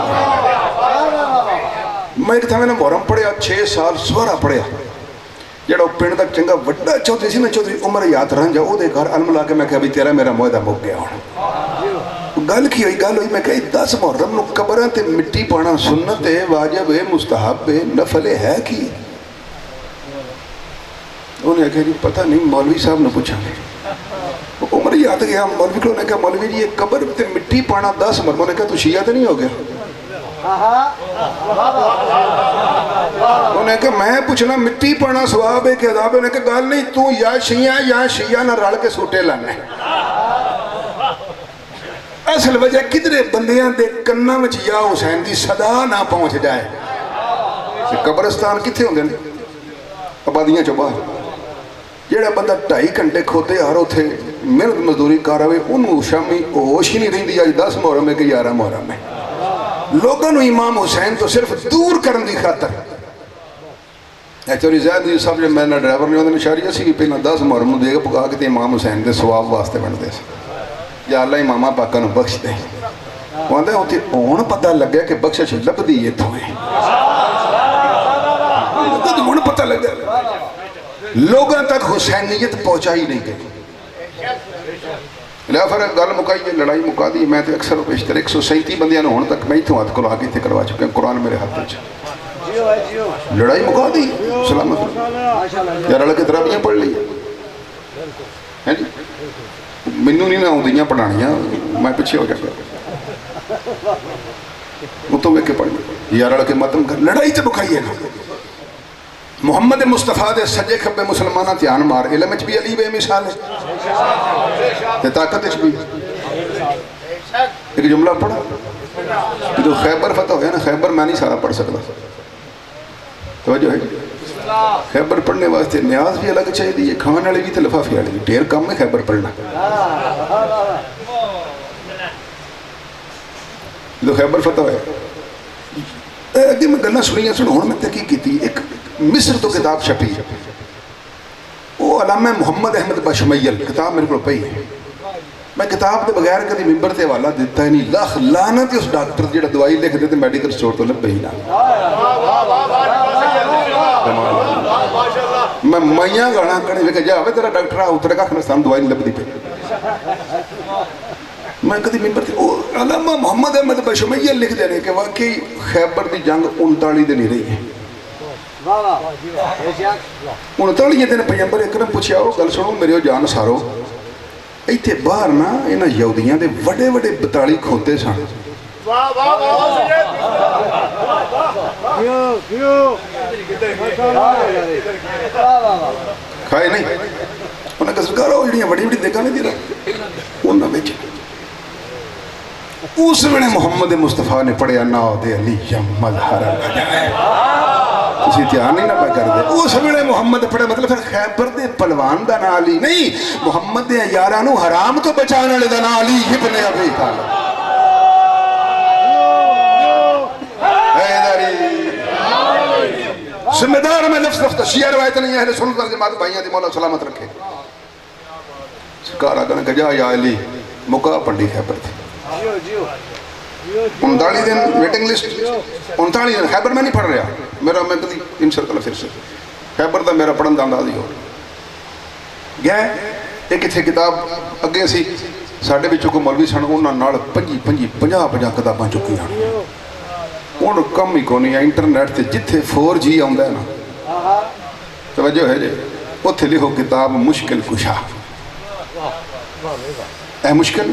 میں ایک تھا میں نے محرم پڑھیا 6 سال سوارا پڑھیا جڑا پنڈ دا چنگا وڈا چودھری سی نا چودھری عمر یاد رنجا او دے گھر علم لا کے میں کہا بھی تیرا میرا معاہدہ مک گیا ہوں گل کی ہوئی میں کہا 10 محرم نو قبراں تے مٹی پانا سنت ہے واجب ہے مستحب ہے نفل ہے کی انہیں کہا جی پتہ نہیں مولوی صاحب نے پوچھا عمر یاد گیا مولوی کو نے کہا مولوی جی یہ قبر تے مٹی پانا 10 مرموں نے کہا تو شیعہ تے نہیں ہو گیا انہوں نے کہا میں پوچھنا مٹی پانا ثواب ہے کہ عذاب ہے انہوں نے کہا گال نہیں تو یا شیعہ نہ رل کے سوٹے لانے اصل وجہ کدھرے بندیاں دے کنہ وچ یا حسین دی صدا نہ پہنچ جائے قبرستان کتھے ہوں گے آبادیاں چو باہر جیڑا بندہ 2.5 گھنٹے کھوتے آ رہے تھے محنت مزدوری کر رہے انہوں شامی ہوش ہی نہیں رہی آج 10 محرم ہے کہ 11 محرم ہے لوگوں امام حسین تو صرف دور کرن دی خاطر ایچوری زیاد دی صاحب جب میں نے ڈرائیور نے ہوندے نشاریہ سی کہ پہلے 10 محرم دے گا پکا کے امام حسین دے ثواب واسطے بن دے یا اللہ امامہ پاکہ نو بخش دے وہاں ہوتی اون پتہ لگ گیا کہ بخشش لب دی یہ تو ہے اون پتہ لگ گیا لوگوں تک حسینیت پہنچائی نہیں گئی لہا فرق گل مکائی ہے لڑائی مکا دی میں تو اکثر و پیشتر 137 بندیاں ہونے تک میں ہی تو ہاتھ کو آگے تھے کروا چکے ہیں قرآن میرے ہاتھ پہ لڑائی مکا دی سلامت یا رڑ کے ترابیاں پڑھ لی ہے جی منو نہیں نہ ہوں دیاں پڑھانیاں میں پچھے ہو جاتا وہ تو میں کے پڑھ لی یا رڑ کے ماتم کر لڑائی تو مکائی ہے نا محمد مصطفیٰ دے سجے کھبے مسلمانہ تیان مار علم اچھ بھی علی بے مثال ہے تے طاقت اچھ بھی ایک جملہ پڑھا کہ جو خیبر فتح ہویا نا خیبر میں نہیں سارا پڑھ سکتا توجہ ہے خیبر پڑھنے واسطے نیاز بھی الگ چاہیے دی یہ کھانے والے بھی تے لفافی والے بھی ڈیر کم میں خیبر پڑھنا جو خیبر فتح ہویا اگے میں گلنا سنیاں سنوں میں تحقیق کی تھی ایک مصر تو کتاب چھپی وہ علامہ محمد احمد بشمیل کتاب میرے کو پئی ہے میں کتاب دے بغیر کدی ممبر تے حوالہ دیتا ہے نہیں لاکھ لعنت اس ڈاکٹر جڑا دوائی لکھ دے تے میڈیکل سٹور تو لب ہی نہ میں میاں گانا کرنے کہ جا ہوئے تیرا ڈاکٹر آ اترے کا خنستان دوائی لب دی پہ میں کدی ممبر تے علامہ محمد احمد بشمیل لکھ دے رہے کہ واقعی خیبر دی جنگ 39 دن ہی رہی ہے 39 دن پیغمبر اکرم پوچھیا ہو گل سنو میرے جان سارو ایتھے باہر نا انہاں یہودیاں دے وڈے وڈے 42 کھوتے سن کھائے نہیں انہاں کا سرکار ہو جڑیاں وڈی وڈی دیکھا نہیں دی رہا انہاں بیچے اس وقت محمد مصطفیٰ نے پڑھیا ناو دے علی مظہر الجائے کسی تیار نہیں نہ پہ کر دے اس وقت محمد پڑھے مطلب پھر خیبر دے پلوان دا نا علی نہیں محمد دے یارانو حرام تو بچانا لے دا نا علی ابن ابی طالب ذمہ دار میں لفظ لفظ شیعہ روایت نہیں ہے اہل سنت والجماعت بھائیاں دی مولا سلامت رکھے سرکار آگا نے کہا جا یا علی مکہ پڑھی خیبر تھی 39 دن ویٹنگ لسٹ 39 دن خیبر میں نہیں پڑھ رہا میرا میں کدی ان سرکل پھر سے خیبر دا میرا پڑھن دا انداز ہی ہو گئے ایک اتھے کتاب اگے سی ساڑھے بچوں کو مولوی سن انہاں نال 50 کتاباں چکی ہیں ان کم ہی کونی ہے انٹرنیٹ تے جتھے 4G آندا ہے نا توجہ ہے جی اتھے لکھو کتاب مشکل کشا اے مشکل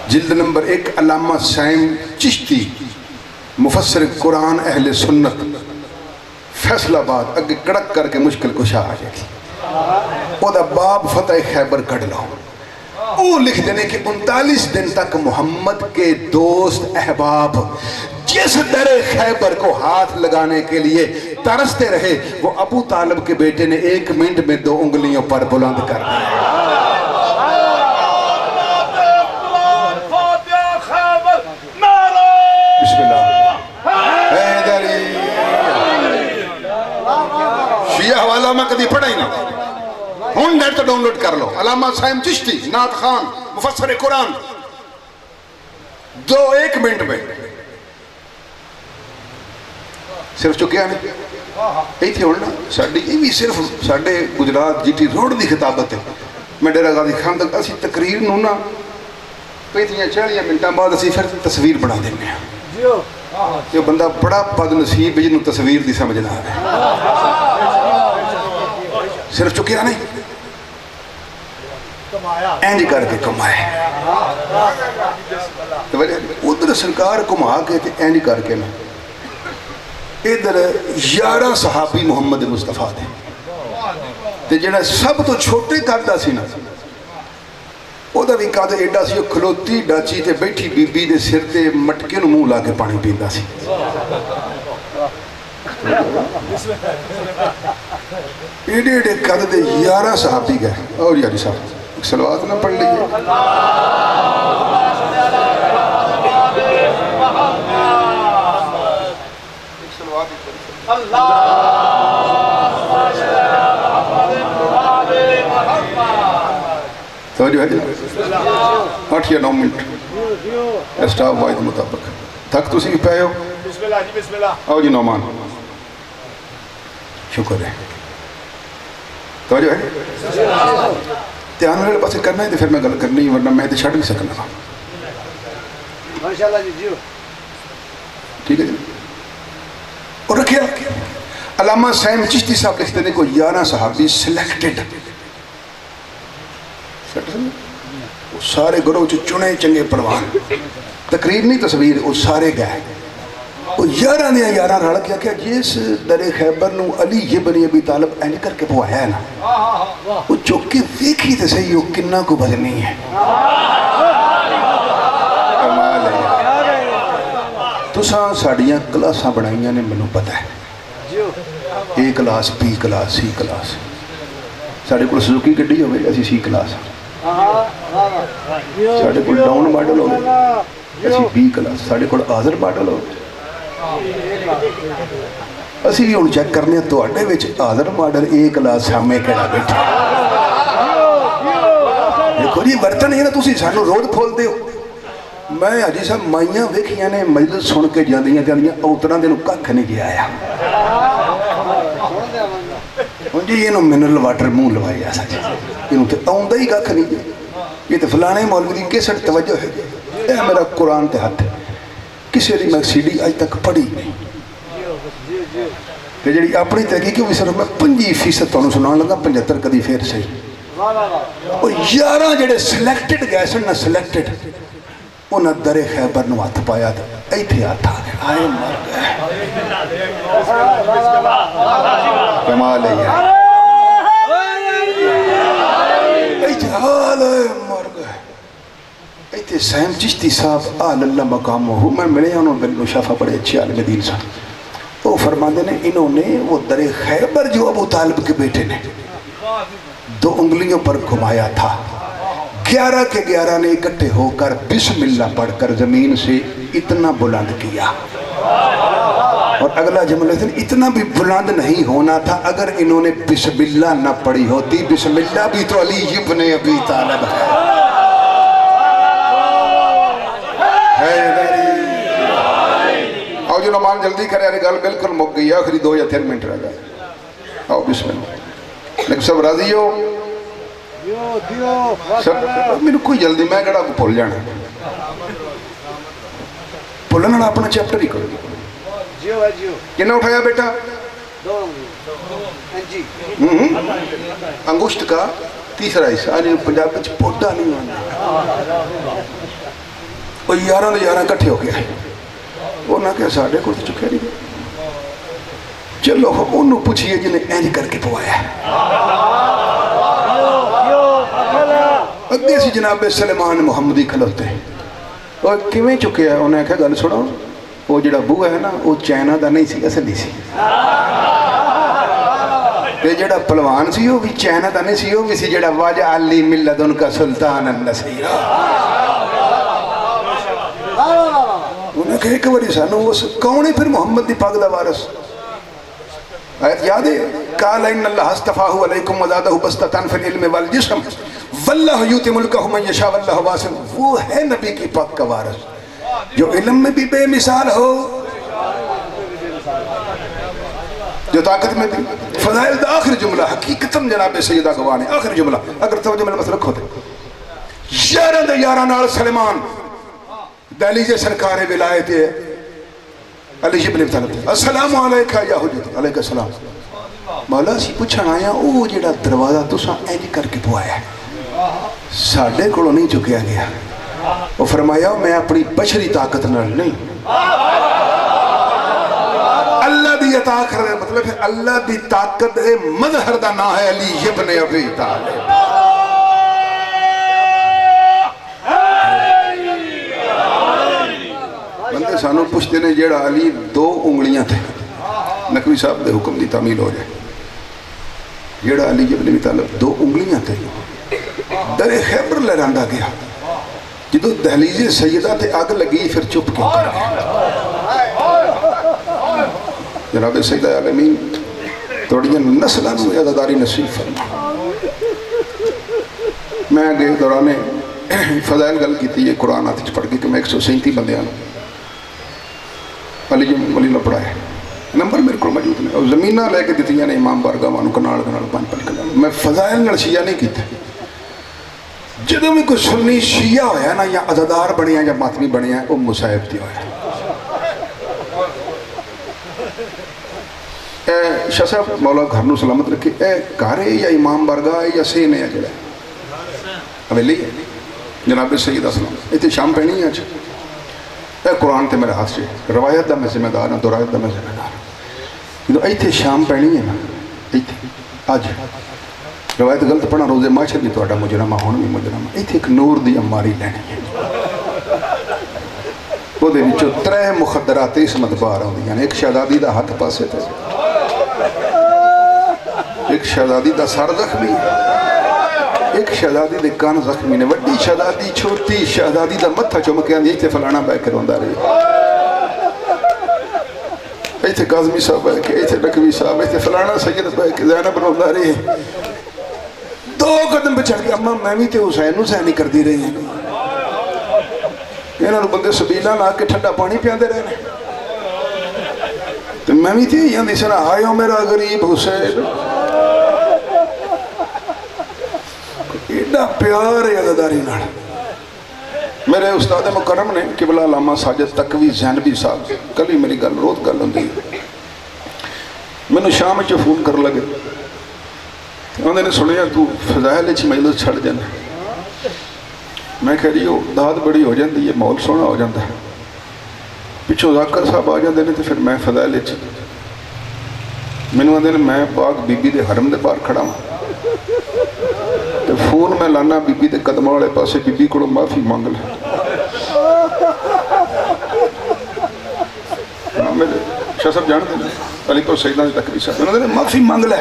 جلد نمبر 1 علامہ سائم چشتی مفسر قرآن اہل سنت فیصل آباد اگے کڑک کر کے مشکل کشا آ جائے گی وہ دا باب فتح خیبر کڑ لو وہ لکھ دینے کہ 39 دن تک محمد کے دوست احباب جس در خیبر کو ہاتھ لگانے کے لیے ترستے رہے وہ ابو طالب کے بیٹے نے 1 منٹ میں 2 انگلیوں پر بلند کر دیا بسم اللہ حیدری شیعہ حوالہ میں کدھی پڑھا ہی نہ ہون نیٹ تو ڈاؤن لوڈ کر لو علامہ سائم چشتی نعت خان مفسر قرآن 1 منٹ میں صرف چکیا نہیں اتنے ہوں نا ساری یہ بھی صرف سارے گجرات جی ٹی روڈ کی خطابت ہے. میں ڈیرا غازی خان تک اسی تقریر نو نا 35-40 منٹوں بعد اسی پھر تصویر بنا دینے ہیں. یہ بندہ بڑا بد نصیب ہے جنہوں تصویر دی سمجھ نہ آئے. صرف چکیا نہیں اینج کر کے کمائے. ادھر سرکار کما کے اینج کر کے نا ادھر 11 صحابی محمد مصطفیٰ دے تے جڑا سب تو چھوٹے قد سی نا وہ بھی قد ایڈا سی. کھلوتی ڈاچی تے بیٹھی بی بی دے سر تے مٹکے نو منہ لا کے پانی پیندا سی. ایڈے ایڈے قد دے 11 صحابی گئے. اور یاری صاحب ایک صلوات نہ پڑھ لیجیے. توجہ ہے جی 8 یا 9 منٹ اسٹاف واحد مطابق تھک تسی بھی پائے ہو. بسم اللہ جی بسم اللہ. آؤ جی نعمان شکر ہے. توجہ ہے دھیان والے پاسے کرنا ہے تو پھر میں گل کرنی ہے ورنہ میں تو چھڑ نہیں سکنا. ماشاءاللہ جی جیو ٹھیک ہے جی. اور رکھیا علامہ سیم چشتی صاحب لکھتے ہیں کو 11 صحابی سلیکٹڈ وہ سارے گروہ چنے چنگے پروان تقریر نہیں تصویر وہ سارے گئے. وہ 11 نے 11 رل کیا کہ جس در خیبر نو علی ابن ابی طالب اینج کر کے پوایا ہے نا وہ چوک کے دیکھی تے صحیح وہ کنہ کو بدنی ہے. کمال ہے. تو ساڑیاں کلاساں بنائیاں نے منو پتہ ہے. A class B class C class ساڑھے کو سزوکی گڈی ہوئے ایسی سی کلاس ساڑھے کو ڈاؤن ماڈل ہوئے ایسی بی کلاس ساڑھے کو آزر ماڈل ہوئے. اسی بھی ان چیک کرنے تو اڈے ویچ آزر ماڈل اے کلاس ہمیں کہنا بیٹھا. دیکھو جی برتن ہی نا تُسی سانو روڈ کھول دے ہو. میں حاجی صاحب مائیاں ویکھیاں نے مجلس سن کے جاندیاں اوتنا دے نو ککھ نہیں گیا آیا. جی یہ منرل واٹر منہ لوایا سچ یہ تو آؤں ہی کھ نہیں. یہ تو فلانے مولوی دی کیسٹ توجہ ہے. اے میرا قرآن تے ہاتھ ہے کسی دی میں سی ڈی آج تک پڑھی نہیں. کہ جڑی اپنی تحقیق بھی صرف میں 25% تانوں سنان لگا 75 کدی پھر صحیح. اور 11 جڑے سلیکٹڈ گئے سن نہ سلیکٹڈ انہاں در خیبر نو ہاتھ پایا تو ایتھے ہاتھ آ گئے. آئے مر گئے. کمال ہے ایتھے حال ہے مر گئے. ایتھے سیم چشتی صاحب آل اللہ مقام ہو میں ملے انہوں نے بن شافہ بڑے اچھے عالم دین صاحب وہ فرماندے نے انہوں نے وہ در خیبر جو ابو طالب کے بیٹے نے 2 انگلیوں پر گھمایا تھا. 11 کے 11 نے اکٹھے ہو کر بسم اللہ پڑھ کر زمین سے اتنا بلند کیا. اور اگلا جملہ ہے اتنا بھی بلند نہیں ہونا تھا اگر انہوں نے بسم اللہ نہ پڑھی ہوتی. بسم اللہ بھی تو علی ابن ابی طالب ہے. آؤ جو نمان جلدی کرے ارے گل بالکل مک گئی آخری 2 یا 3 منٹ رہ گئے. آؤ بسم اللہ. لیکن سب راضی ہو میرے کوئی جلدی میں کہڑا کو بھول جانا بھولنا اپنا چیپٹر ہی کرو. کنا اٹھایا بیٹا انگشت کا تیسرا حصہ آج پنجاب میں پوٹا نہیں آنا. وہ 11 دے 11 کٹھے ہو گیا وہ نہ کہ ساڑھے کو چکے نہیں. چلو انہوں پوچھئے جنہیں اینج کر کے پوایا اگے سی جناب سلیمان محمدی کھلوتے اور کیویں چکے ہیں. انہیں کہا گل سنو وہ جڑا بو ہے نا وہ چائنا دا نہیں سی اصلی سی. یہ جڑا پلوان سی وہ بھی چائنا دا نہیں سی وہ بھی سی جڑا واجہ علی ملت ان کا سلطان النصیر. انہیں کہا کہ وری سانو وہ کون ہے پھر محمد دی پاک دا وارث. آیت یاد ہے قال ان اللہ استفاہ علیکم وزادہ بسطتاً فی العلم والجسم واللہ یوتی ملکہ من یشاء واللہ واسع. وہ ہے نبی کی پاک کا وارث جو علم میں بھی بے مثال ہو جو طاقت میں تھی. فضائل دا آخر جملہ حقیقتاً جناب سیدہ گواہ نے آخر جملہ اگر توجہ میں بس رکھو تے 11 نال سلیمان دہلیز سرکار ولایت علی ابن ابی طالب السلام علیکہ یا حجت علیہ السلام. مولا سی پوچھنا آیا وہ جڑا دروازہ تساں اینج کر کے پوایا ہے ساڈے کولوں نہیں چکیا گیا. وہ فرمایا میں اپنی بشری طاقت نال نہیں اللہ دی عطا کر مطلب ہے اللہ دی طاقت مظہر دا نا ہے علی ابن ابی طالب. بندے سانوں پوچھتے نے جیڑا علی 2 انگلیاں تھے نقوی صاحب دے حکم دی تعمیل ہو جائے جیڑا علی ابن ابی طالب 2 انگلیاں تھے در خیبر لہراندا گیا جدو دہلیز سیدہ تے آگ لگی پھر چپ کیوں کر جناب سیدہ عالمین توڑیاں نسلانوں عزاداری نصیب فرما. میں آگے دورانے فضائل گل کی تھی یہ قرآن آتی پڑھ گئی کہ میں 137 بندے آنوں علی ولی نے پڑھا ہے نمبر میرے کو موجود نہیں اور زمینہ لے کے دیتی ہیں امام بارگاہ مانو کنال 5 کلام. میں فضائل نال شیعہ نہیں کیتے جدوں میں کوئی سنی شیعہ ہویا نا یا عزادار بنیا یا ماتمی بنیا وہ مصائب تھی ہویا. اے شاہ صاحب مولا گھر نو سلامت رکھے اے گھر ہے یا امام بارگاہ ہے یا سین ہے جڑا حویلی ہے جناب سیدہ سلام اتنی شام پہنی ہے آج اے قرآن تے میرے ہاتھ سے روایت دا میں ذمہ دار ہوں روایت دا میں ذمہ دار ہوں ایتھے شام پہنی ہے نا ایتھے آج روایت غلط پڑھنا روزے معاشر بھی توڑا مجرمہ ہون بھی مجرمہ ایتھے ایک نور دی اماری لینی ہے وہ دے وچوں 3 مخدرات اسمت بار ہوں یعنی ایک شہزادی دا ہاتھ پاسے تھے ایک شہزادی دا سر زخمی ایک شہزادی دے کان زخمی نے وڈی شہزادی چھوٹی شہزادی دا متھا چمکے آندھی ایتھے فلانا بے کے روندہ رہی ایتھے کاظمی صاحب بے کے ایتھے نقوی صاحب ایتھے فلانا سید بے کے زینب روندہ رہی 2 قدم پہ چڑھ کے اماں میں بھی تے حسینی کر دی رہی ہیں انہوں نے بندے سبیلہ لا کے ٹھنڈا پانی پیاندے رہنے تو میں بھی تے یہاں دیسے نا آئیو میرا غریب حسین ایڈا پیار ہے عزاداری نال. میرے استاد مکرم نے قبلہ علامہ ساجد تقوی زینبی صاحب کل ہی میری گل روز گل ہوندی میں نے شام چ فون کر لگے انہوں نے سنیا تو فضائل چ مجلس چھڑ جانا میں کہہ رہی ہوں داد بڑی ہو جاندی ہے ماحول سونا ہو جاتا ہے پچھوں ذاکر صاحب آ جاندے نے تو پھر میں فضائل چ مینوں آندے نے میں پاک بی بی دے حرم دے باہر کھڑا ہوں تو فون میں لانا بی بی دے قدمہ والے پاسے بی بی کو معافی مانگ لے شاہ صاحب جانتے ہیں علی پر سیدنا تقوی صاحب انہوں نے معافی مانگ لے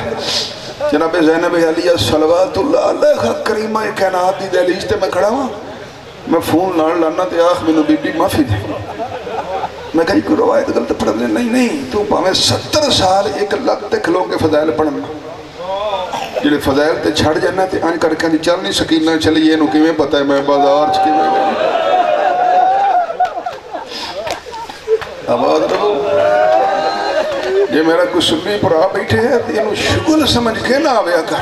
جناب زینب علیہ صلوات اللہ علیہ کریمہ کائنات دی دہلیز تے میں کھڑا ہوں میں فون لان لانا تے آخ میں بی بی معافی دے میں کہی کوئی روایت غلط پڑھ لے نہیں تو پاہمیں 70 سال 1 لاکھ تے کھلوں کے فضائل پڑھنا جلے فضائل تے چھڑ جانا تے آن کر کے چل نہیں سکینہ چلی یہ نو کی میں پتہ ہے میں بازار چکی میں گئی آباد رہو یہ میرا کوئی سنی پر آ بیٹھے ہے تو یہ شغل سمجھ کے نہ آویا کر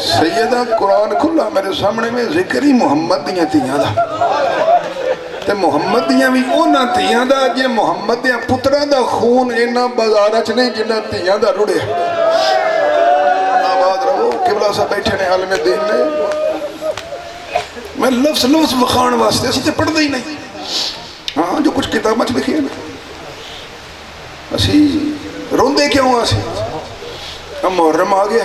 سیدہ قرآن کھلا میرے سامنے میں ذکر ہی محمد دیاں تیاں دا تے محمد دیاں بھی اونا تیاں دا جے محمد دیاں پترہ دا خون اینا بازارہ چنے جنہ تیاں دا رڑے آباد رہو قبلہ سا بیٹھے نے عالم دین نے میں لفظ بخان واسطے اسی تے پڑھ دے ہی نہیں ہاں جو کچھ کتابہ چھ لکھی ہے نا اسی روندے کیوں اسی اب محرم آگیا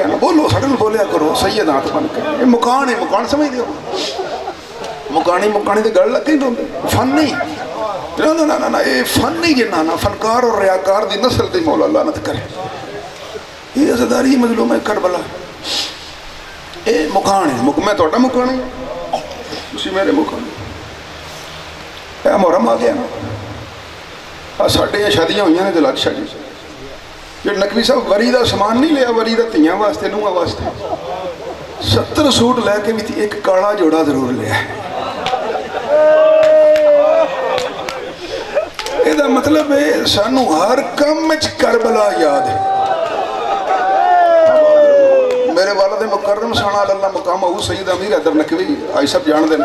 نا بولو سڑل بولیا کرو سید آنکھ بن کے یہ مکان سمجھ دیو مکانی دے گڑ لگے روندے فن نہیں نا یہ فن نہیں جنانا فنکار اور ریاکار دی نسل دی مولا لعنت کرے یہ عزاداری مظلوم ہے کربلا یہ مکان ہے میں توڑا مکان ہے اسی میرے مکان ہے محرم آگیا نا ساڑھے یا شادیاں ہوئی ہیں دلات شاہ جی جو نقوی صاحب وری دا سامان نہیں لیا وری دا تیاں واسطے نوہ واسطے 70 سوٹ لے کے بھی تھی ایک کاڑا جوڑا ضرور لیا ہے یہ دا مطلب ہے سانو ہر کم وچ کربلا یاد ہے. میرے والد مکرم سانا اللہ مقام او سید امیر حیدر نقوی آئی سب جان دے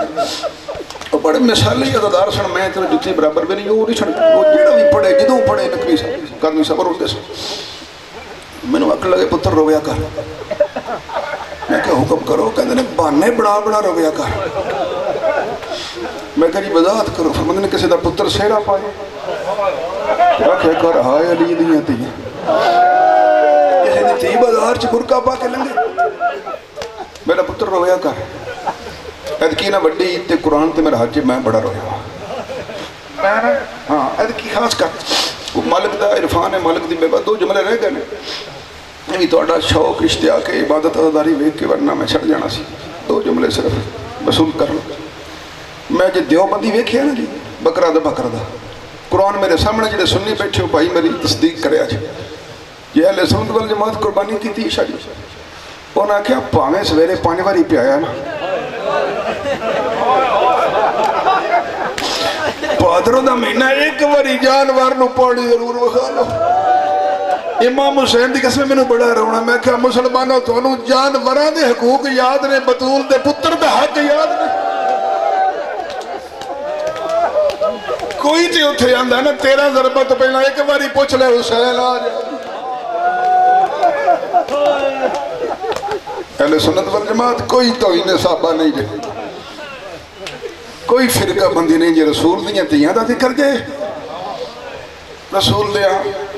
وہ بڑے مثالی عددار سن. میں تو جتی برابر بھی نہیں وہ نہیں چھڑ وہ جڑا بھی پڑھے جدوں پڑھے نقوی صاحب کرنی صبر ہوتے سن. مینوں اکل لگے پتر رویا کر. میں کہ حکم کرو کہندے نے بہانے بنا بنا رویا کر. میں کہا جی وضاحت کرو. فرماندے نے کسی دا پتر سہرا پائے آکھے کر ہائے علی دیاں تیاں کسی دی تھی بازار چ برقع پا کے لنگے میرا پتر رویا کر. ایدکی نہ وڈی عید تے قرآن تے میرا حج میں بڑا رویا. ہاں ایدکی خاص کر مالک دا عرفان ہے مالک دی بے دو جملے رہ گئے یہ بھی تہاڈا شوق اشتیاق عبادت عزاداری ویکھ کے ورنہ میں چھڑ جانا سی. دو جملے صرف وصول کر لو. میں جے دیوبندی ویکھیا نا جی بکرا دا قرآن میرے سامنے جڑے سنی بیٹھے ہو بھائی میری تصدیق کرے آج یہ اہل سنت والجماعت قربانی کی تھی عشاء جی. انہاں کیا پاویں سویرے 5 واری پیایا نا پادروں دا مہینہ ایک واری جانور نو پاڑی ضرور وکھا لو. امام حسین دی قسم میں بڑا رونا. میں کہا مسلمانوں تانوں جانوراں دے حقوق یاد نے بطول دے پتر دا حق یاد نے. کوئی تے اتھے آندا ہے نا 13 ضربہ تو پہلا ایک باری پوچھ لے حسین آ جا. اہل سنت والجماعت کوئی توہین صحابہ نہیں جے کوئی فرقہ بندی نہیں جے رسول دیاں تیاں دا ذکر جے رسول دیاں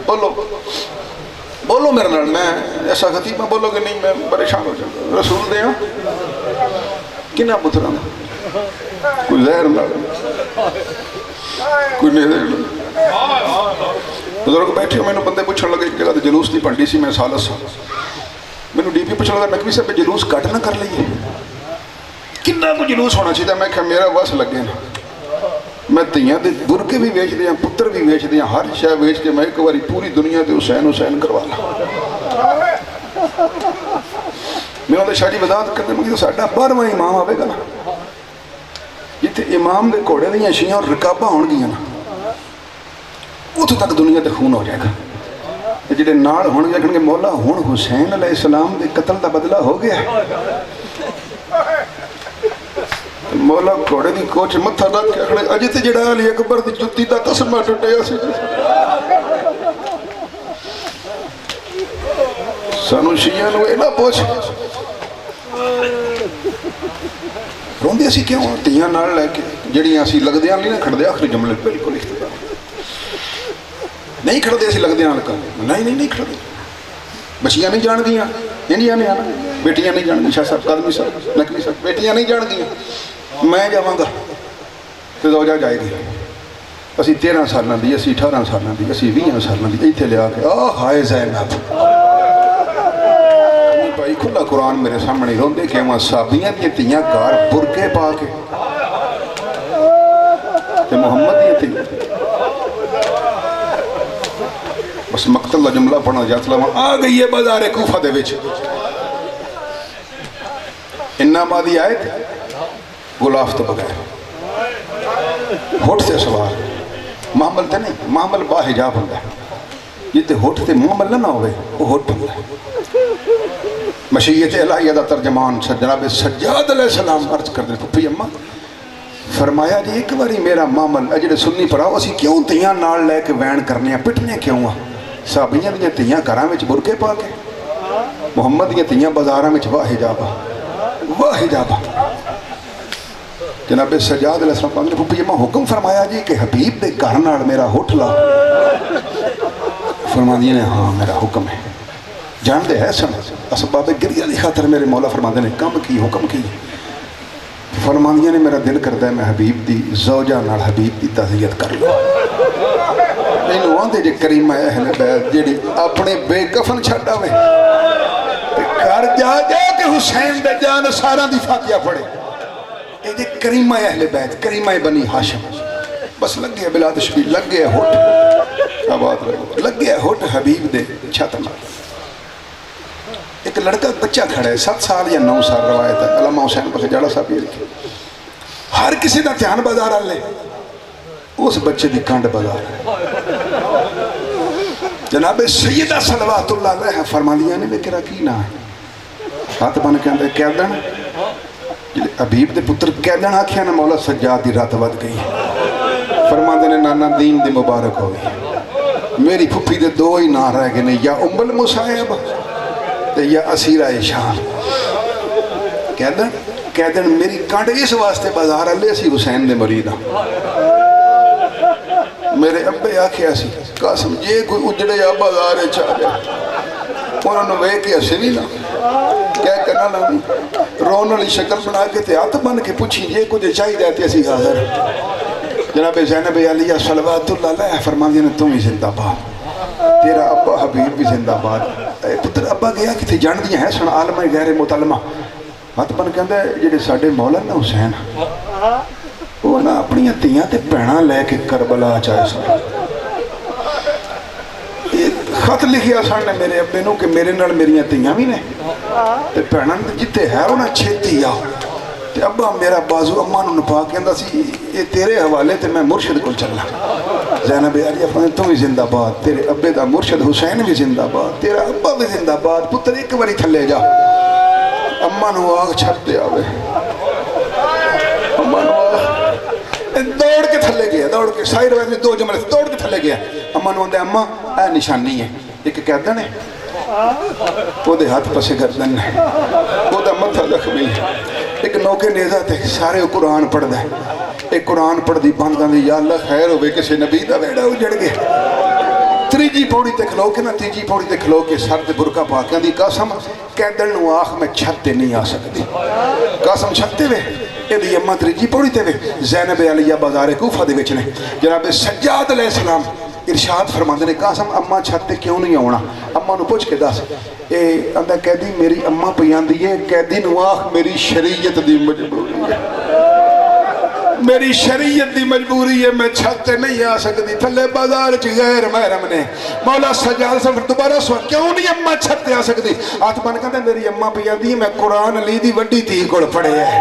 بولو میرے نال. میں ایسا خطیب میں بولو گے نہیں میں پریشان ہو جاؤں. رسول دیاں کنہ پتران کوئی زہر نہ کوئی نہیں بزرگ بیٹھے ہو. میں نے بندے پوچھنے لگے ایک جگہ جلوس دی پنڈی سی میں سالس میں نے ڈی پی پوچھنے لگا نقوی صاحب پہ جلوس کٹ نہ کر لئیے کنہ کو جلوس ہونا چاہیے. میں کہا میرا وس لگے نا میں تیاں دے برکے بھی ویچ دیاں پتر بھی ویچ دیاں ہر شے ویچ کے میں ایک باری پوری دنیا دے حسین حسین کروا لا. میں نے شاہی وضاحت کرنے مجھے ساڈا 12واں امام آوے گا نا جتھے امام دے گھوڑے دیاں شیاں اور رکاباں ہون گیاں نا اتھوں تک دنیا تے خون ہو جائے گا. جڑے نال ہون گے کہنگے مولا ہن حسین علیہ السلام دے قتل دا بدلہ ہو گیا. مولا گھوڑے دی کوچ متھا رکھ کے کھڑے اجے تے جڑا علی اکبر دی جُتی دا تسمہ ٹٹیا سی. سانو شیعہ نو اے نہ پوچھ روندے اسی کیوں تیاں نال لے کے جڑیاں اسی لگدیاں نہیں نہ کھڑدے. آخری جملے بالکل اختتام نہیں کھڑدے اسی لگدیاں نال کر نہیں کھڑدے. بچیاں نہیں جان گیاں انجیاں نہیں آنا بیٹیاں نہیں جان گی. شاہ صاحب قادمی صاحب نقوی صاحب بیٹیاں نہیں جان گیاں. میں جاواں گا تے زوجہ جائے گی. اسی 13 سالاں دی اسی 18 سالاں دی اسی 20 سالاں دی ایتھے لیا کے آ ہائے زینب بھائی کھلا قرآن میرے سامنے روندے کہ وہاں صحابیاں دی تیاں گھر برکے پا کے تے محمد دی تیاں بس مقتل جملہ پڑھنا جاتا وہاں آ گئی ہے بازار کوفہ دے وچ انما دی آیت غلاف تو بغیر ہوٹ سے سوار محمل تے نہیں محمل با حجاب ہوتا ہے یہ تے ہوٹ تے محمل نہ ہوئے وہ ہوٹ ہوتا ہے. مشیت الہیہ دا ترجمان جناب سجاد علیہ السلام عرض کر دے پھپھی اماں فرمایا جی ایک باری میرا معامل اجڑے سنی پڑھاؤ اسی کیوں تیاں نال لے کے وین کرنے ہیں پٹنے کیوں ہیں صحابیاں دیاں تیاں گھراں وچ برکے پا کے محمد دیاں تیاں بازاراں وچ واہ حجابا. جناب سجاد علیہ السلام نے پھپھی اماں حکم فرمایا جی کہ حبیب دے گھر نال میرا ہوٹھ لا. فرماندیاں نے ہاں میرا حکم ہے. جان دے ہے سن اسباب گریہ دی خاطر میرے مولا فرماندے نے کم کی حکم کی. فرماندیاں نے میرا دل کرتا ہے میں حبیب دی زوجہ نال حبیب دی تعزیت کر لوں. اینو آندے جے کریمہ اہل بیت جیڑی اپنے بے کفن چھڈ آوے تے گھر جا کے حسین دے جان ساراں دی فاتحہ پڑھے. اے جے کریمہ اہل بیت کریمہ بنی ہاشم بس لگ گیا بلاد شبیل لگ گیا ہوٹ آباد لگ گیا ہوٹ حبیب دے چھت نال. ایک لڑکا بچہ کھڑا ہے 7 سال یا 9 سال روایت ہے علامہ حسین پر جاڑا صاحب یہ لکھے ہر کسی دا دھیان بازار لے اس بچے دی کانڈ بازار جناب سیدہ صلوات اللہ علیہ فرما دیا نے میرا کی نا ہاتھ بن کے اندر قیدن حبیب دے پتر قیدن آکھیا نا مولا سجاد دی رات ود گئی فرما دے نے نانا دین دی مبارک ہو گئی میری پھپھی دے دو ہی نہ رہ گئے یا ام المصائب یا اسیرہ شان قیدن میری کانڈ اس واسطے بازار اللہ سی حسین دے مرید میرے ابے آکھے ایسی قاسم یہ کوئی اجڑے یا بازار چاہ جائے انہوں نے وے کے اسے نہیں نا کیا کرنا نامی رون علی شکل بنا کے تے ہاتھ بن کے پوچھی یہ کچھ چاہی دیتے اسی حاضر جناب زینب علیہ صلوات اللہ علیہ فرما دیا نے تم ہی زندہ باد تیرا ابا حبیب بھی زندہ باد پتر ابا گیا کہ تھی جان دیا ہے سن عالم غیر متعلمہ ہاتھ بن کے اندر جڑے ساڑھے مولا نا حسین وہ نا اپنی تیاں تے پینا لے کے کربلا چاہے سن خط لکھیا سن نے میرے ابے نو کہ میرے نال میری تیاں بھی نے تے پینا جتے ہے وہ نا چھتی آؤ تے ابا میرا بازو اماں نو نپا کے اندر سی یہ تیرے حوالے تے میں مرشد کو چلنا زینب علیہ فرمایا تم بھی زندہ باد تیرے ابے دا مرشد حسین بھی زندہ باد تیرا ابا بھی زندہ باد پتر ایک باری تھلے جا اماں نو آگ چھت دے آوے اماں نو آگ دوڑ کے تھلے گیا دوڑ کے سائی روایت میں دو جملے دوڑ کے تھلے گیا اماں نو آندے اماں اے نشانی ہے ایک کہتا ہے وہ دے ہاتھ پسے گردن ہے وہ دا متھا زخمی ہے ایک نوکے نیزہ تے سارے قرآن پڑھ دے ایک قرآن پڑھ دی بند گاندی یا اللہ خیر ہوئے کسی نبی دا ویڑا اجڑ گئے تریجی پوڑی تے کھلو کے نا تیجی پوڑی تے کھلو کے سر تے برکہ پاکیاں دی قاسم قیدن نو آخ میں چھتے نہیں آ سکتی قاسم چھتے وے اے دی اممہ تریجی پوڑی تے وے زینب علیہ بازار کوفہ دے وچنے جناب سجاد علیہ السلام ارشاد فرماندے نے قاسم اماں چھتے کیوں نہیں آونا اماں نو پوچھ کے دس اے اندہ قیدی میری اماں پیان دی ہے قیدی نو آخ میری شریعت دی مجبوری ہے میری شریعت دی مجبوری ہے میں چھتے نہیں آ سکتی تھلے بازار چی غیر محرم نے مولا سجاد سے پھر دوبارہ سوا کیوں نہیں اماں چھتے آ سکتی آت بن کہتے ہیں میری اماں پیان دی میں قرآن علی دی وڈی تھی گڑ پڑے ہے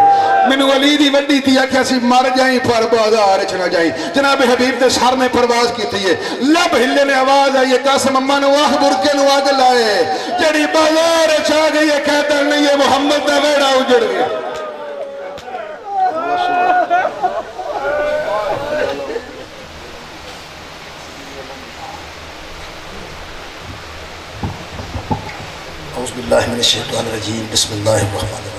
منو علی دی وڈی تھی کہ اسی مر جائیں پر بازار چنا جائیں جناب حبیب دے سر نے پرواز کی تھی لب ہلے نے آواز آئی قاسم اماں نو آخ برکے نو آگ لائے جڑی بازار چاہ گئی ہے کہتا نہیں ہے محمد دا ویڑا اجڑ گیا اعوذ باللہ من الشیطان الرجیم بسم اللہ الرحمن الرحیم